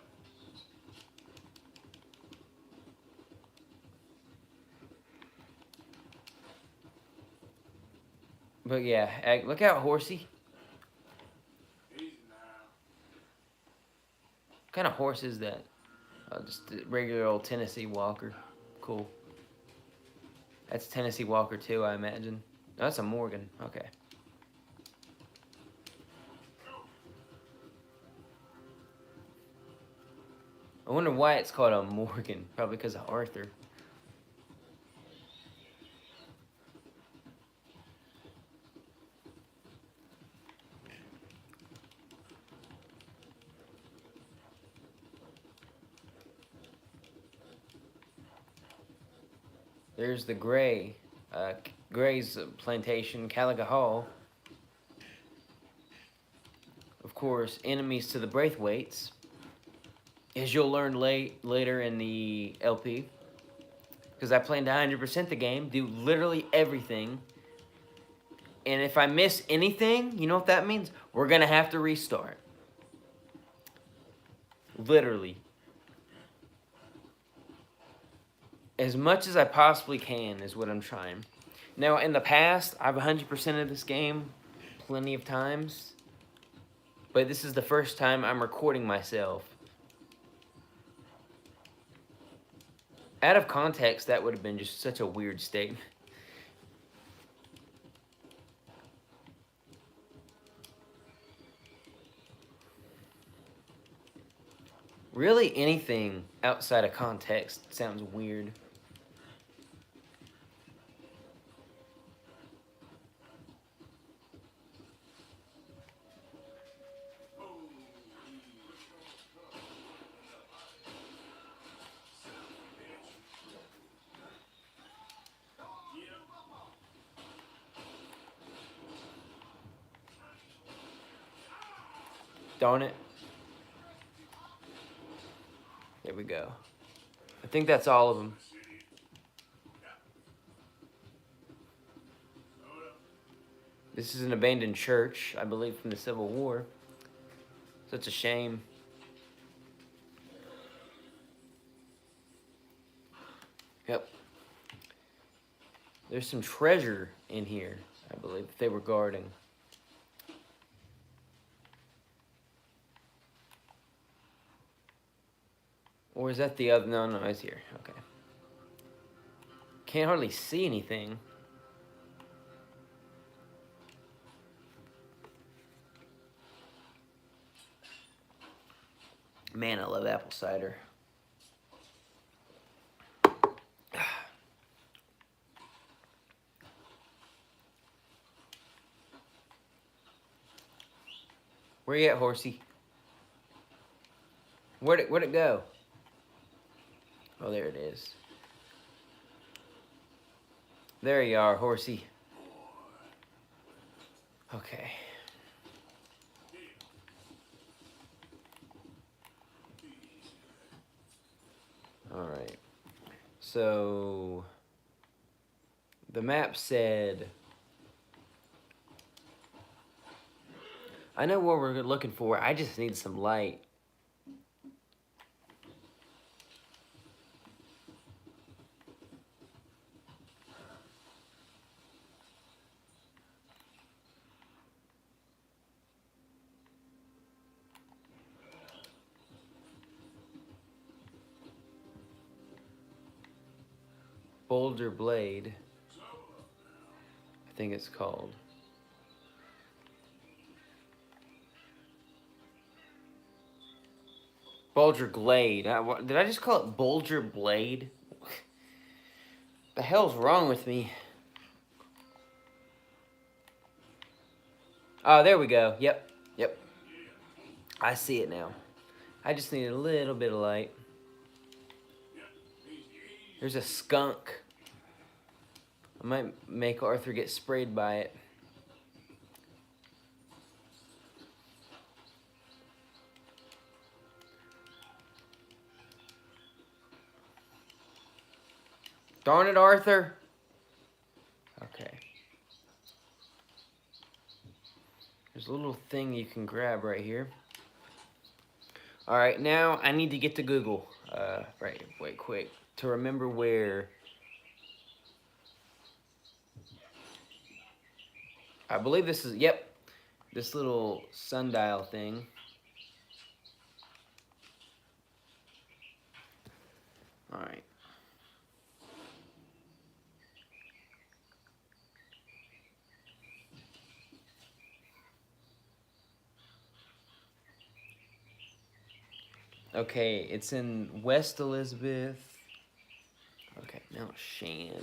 But yeah, look out, horsey. Easy now. What kind of horse is that? Just a regular old Tennessee Walker. Cool. That's Tennessee Walker too, I imagine. No, that's a Morgan. Okay. I wonder why it's called a Morgan. Probably because of Arthur. There's the Gray. Gray's plantation, Caliga Hall. Of course, enemies to the Braithwaites. As you'll learn later in the LP. Because I plan to 100% the game, do literally everything. And if I miss anything, you know what that means? We're going to have to restart. Literally. As much as I possibly can is what I'm trying. Now, in the past, I've 100% of this game plenty of times. But this is the first time I'm recording myself. Out of context, that would have been just such a weird statement. Really, anything outside of context sounds weird. Darn it. There we go. I think that's all of them. This is an abandoned church, I believe, from the Civil War. Such a shame. Yep. There's some treasure in here, I believe, that they were guarding. Or is that the other? No, no, it's here. Okay. Can't hardly see anything. Man, I love apple cider. Where you at, horsey? Where'd it go? Oh, there it is. There you are, horsey. Okay. Alright. So, the map said... I know what we're looking for. I just need some light. Boulder Blade, I think it's called. Bulger Glade. Did I just call it Bulger Blade? The hell's wrong with me? Oh, there we go. Yep. I see it now. I just need a little bit of light. There's a skunk. I might make Arthur get sprayed by it. Darn it, Arthur. Okay. There's a little thing you can grab right here. Alright, now I need to get to Google. Wait, quick. To remember where... I believe this is... Yep. This little sundial thing. Alright. Okay, it's in West Elizabeth. Okay, now Shan.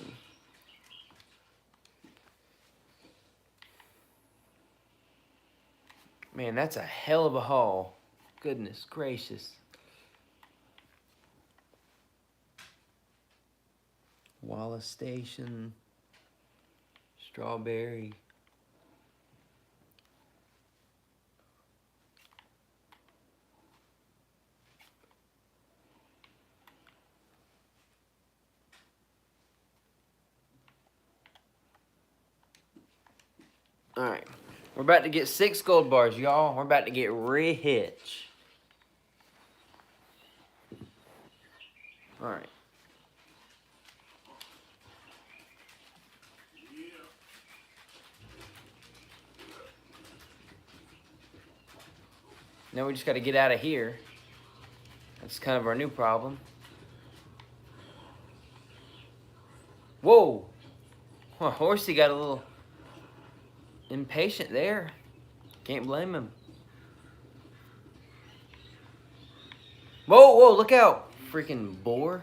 Man, that's a hell of a haul. Goodness gracious. Wallace Station. Strawberry. Alright. We're about to get 6 gold bars, y'all. We're about to get rich. Alright. Now we just got to get out of here. That's kind of our new problem. Whoa! Well, Horsey got a little impatient there. Can't blame him. Whoa, whoa, look out! Freaking boar.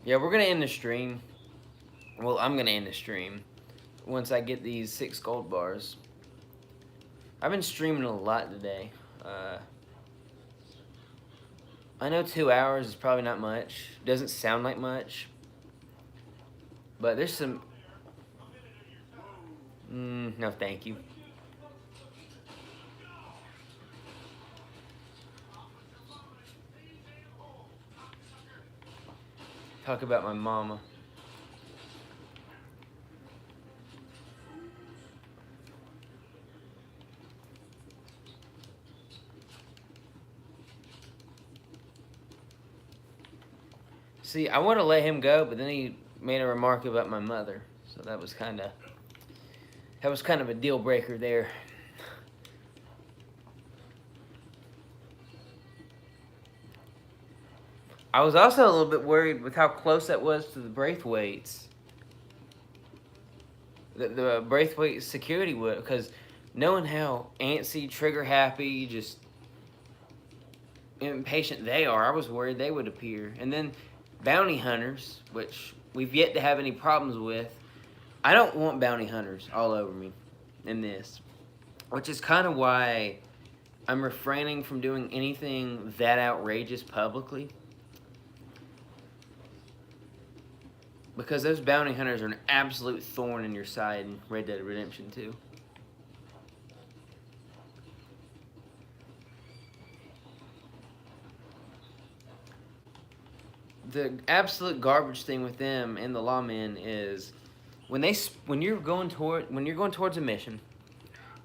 Yeah, we're gonna end the stream. Well, I'm gonna end the stream once I get these 6 gold bars. I've been streaming a lot today. I know 2 hours is probably not much. Doesn't sound like much. But there's some... no, thank you. Talk about my mama. See, I want to let him go, but then he made a remark about my mother. So that was kind of a deal breaker there. I was also a little bit worried with how close that was to the Braithwaites. The Braithwaite security would, because knowing how antsy, trigger happy, just impatient they are, I was worried they would appear. And then bounty hunters, which we've yet to have any problems with. I don't want bounty hunters all over me in this, which is kind of why I'm refraining from doing anything that outrageous publicly. Because those bounty hunters are an absolute thorn in your side in Red Dead Redemption 2. The absolute garbage thing with them and the lawmen is when you're going towards a mission,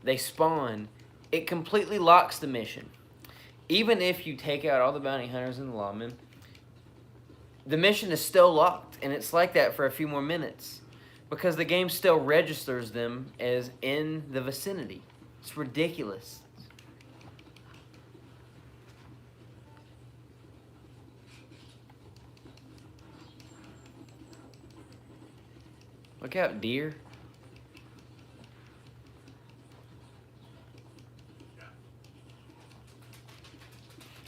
they spawn, it completely locks the mission. Even if you take out all the bounty hunters and the lawmen, the mission is still locked, and it's like that for a few more minutes because the game still registers them as in the vicinity. It's ridiculous. Look out, deer.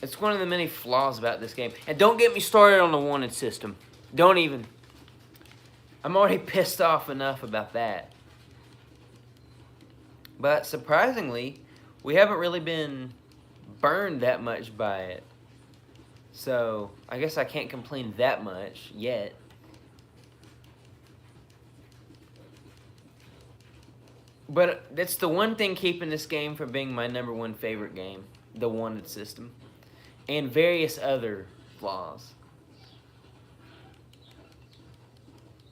It's one of the many flaws about this game. And don't get me started on the wanted system. Don't even. I'm already pissed off enough about that. But surprisingly, we haven't really been burned that much by it. So, I guess I can't complain that much yet. But that's the one thing keeping this game from being my #1 favorite game. The wanted system. And various other flaws.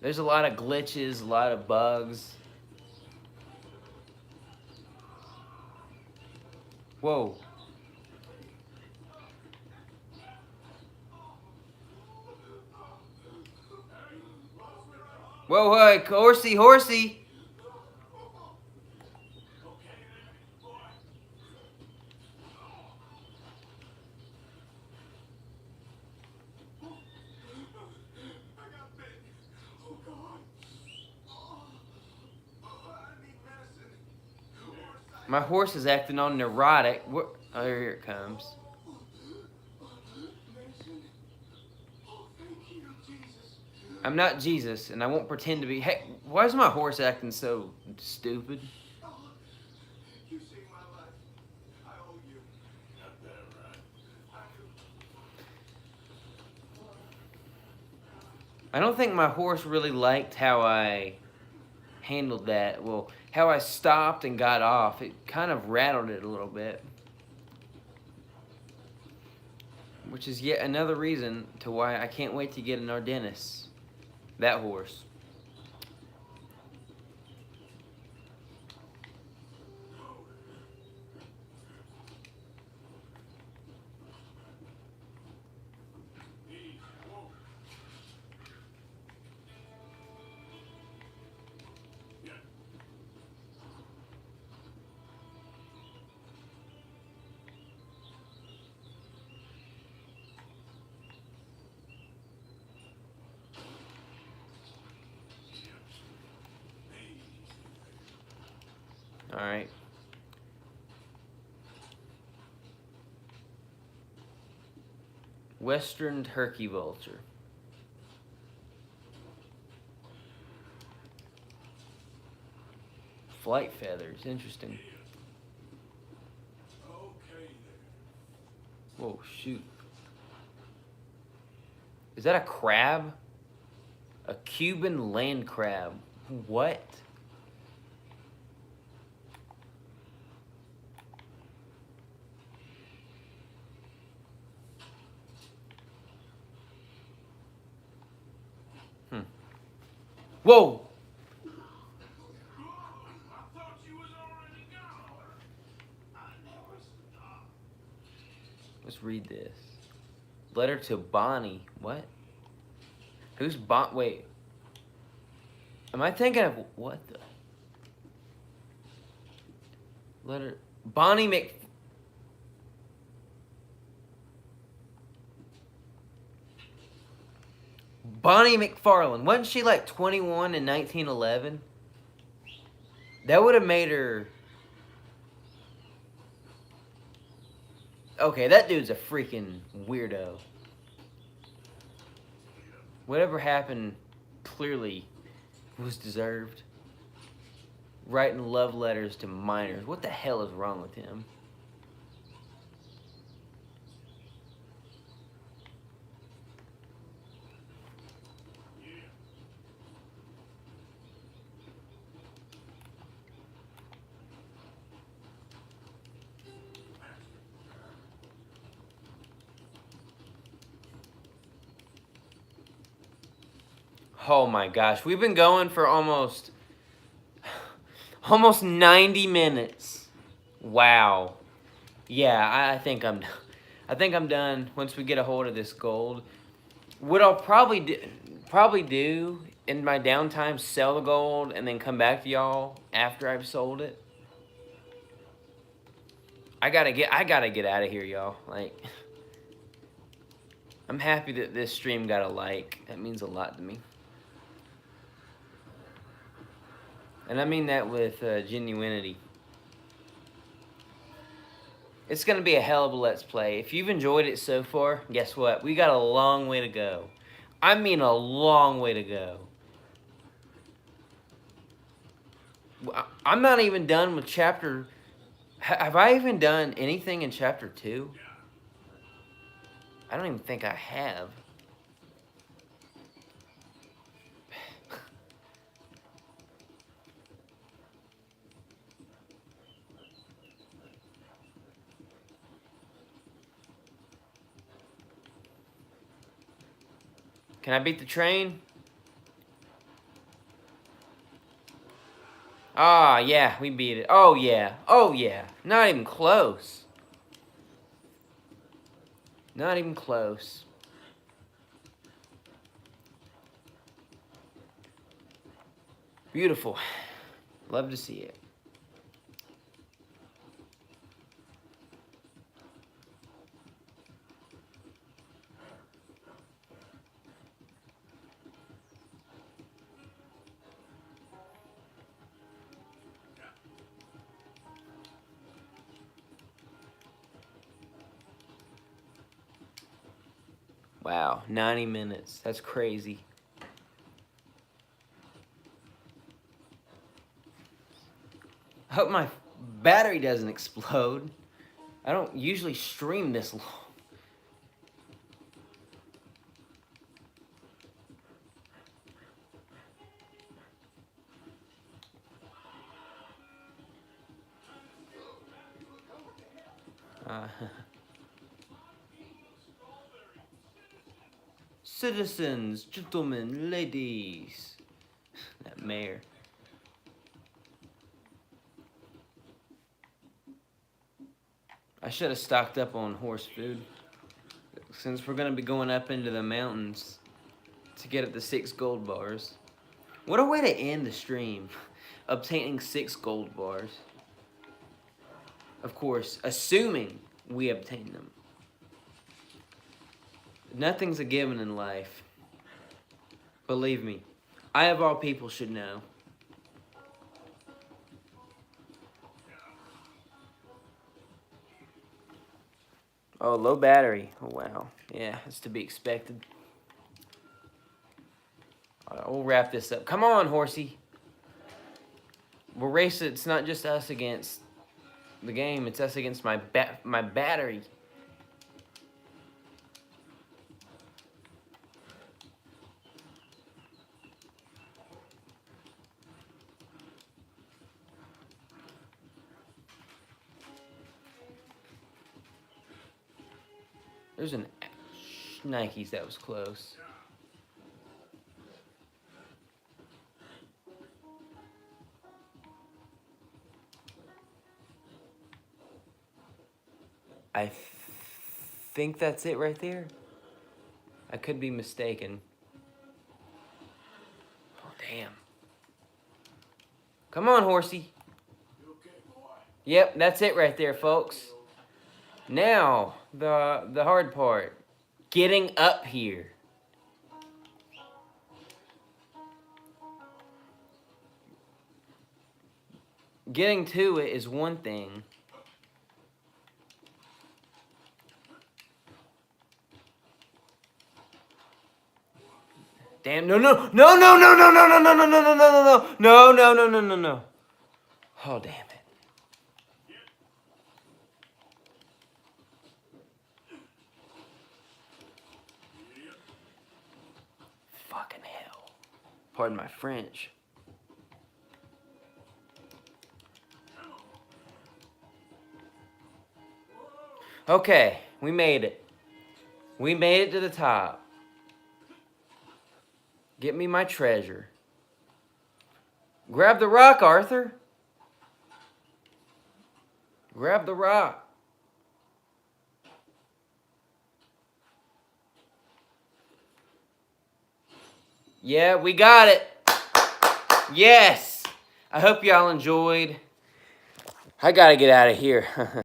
There's a lot of glitches, a lot of bugs. Whoa. Whoa, whoa, horsey, horsey. My horse is acting all neurotic. Oh, here it comes. I'm not Jesus, and I won't pretend to be. Hey, why is my horse acting so stupid? You saved my life. I owe you. Got that right. I don't think my horse really liked how I handled that. Well, how I stopped and got off, it kind of rattled it a little bit. Which is yet another reason to why I can't wait to get an Ardennis. That horse. All right. Western turkey vulture. Flight feathers, interesting. Whoa, shoot. Is that a crab? A Cuban land crab. What? Whoa! Let's read this. Letter to Bonnie. What? Who's Wait. Am I thinking of what the? Letter. Bonnie McFarlane. Wasn't she like 21 in 1911? That would have made her... Okay, that dude's a freaking weirdo. Whatever happened clearly was deserved. Writing love letters to minors. What the hell is wrong with him? Oh my gosh, we've been going for almost 90 minutes. Wow. Yeah, I think I'm done once we get a hold of this gold. What I'll probably do in my downtime, sell the gold and then come back to y'all after I've sold it. I gotta get out of here, y'all. Like, I'm happy that this stream got a like. That means a lot to me. And I mean that with genuinity. It's going to be a hell of a Let's Play. If you've enjoyed it so far, guess what? We got a long way to go. I mean a long way to go. I'm not even done with chapter... Have I even done anything in chapter 2? I don't even think I have. Can I beat the train? Ah, yeah, we beat it. Oh, yeah. Oh, yeah. Not even close. Not even close. Beautiful. Love to see it. Wow, 90 minutes. That's crazy. I hope my battery doesn't explode. I don't usually stream this long. Citizens, gentlemen, ladies. That mayor. I should have stocked up on horse food. Since we're going to be going up into the mountains to get up to 6 gold bars. What a way to end the stream. Obtaining 6 gold bars. Of course, assuming we obtain them. Nothing's a given in life. Believe me, I of all people should know. Oh, low battery. Oh, wow. Yeah, it's to be expected. We'll wrap this up. Come on, horsey. We're racing. It's not just us against the game. It's us against my battery. There's an Nikes that was close. I think that's it right there. I could be mistaken. Oh, damn. Come on, horsey. Yep, that's it right there, folks. Now, the hard part. Getting up here. Getting to it is one thing. Damn, no. Oh, damn it. Fucking hell. Pardon my French. Okay, we made it. We made it to the top. Get me my treasure. Grab the rock, Arthur. Grab the rock. Yeah, we got it. Yes. I hope y'all enjoyed. I gotta get out of here.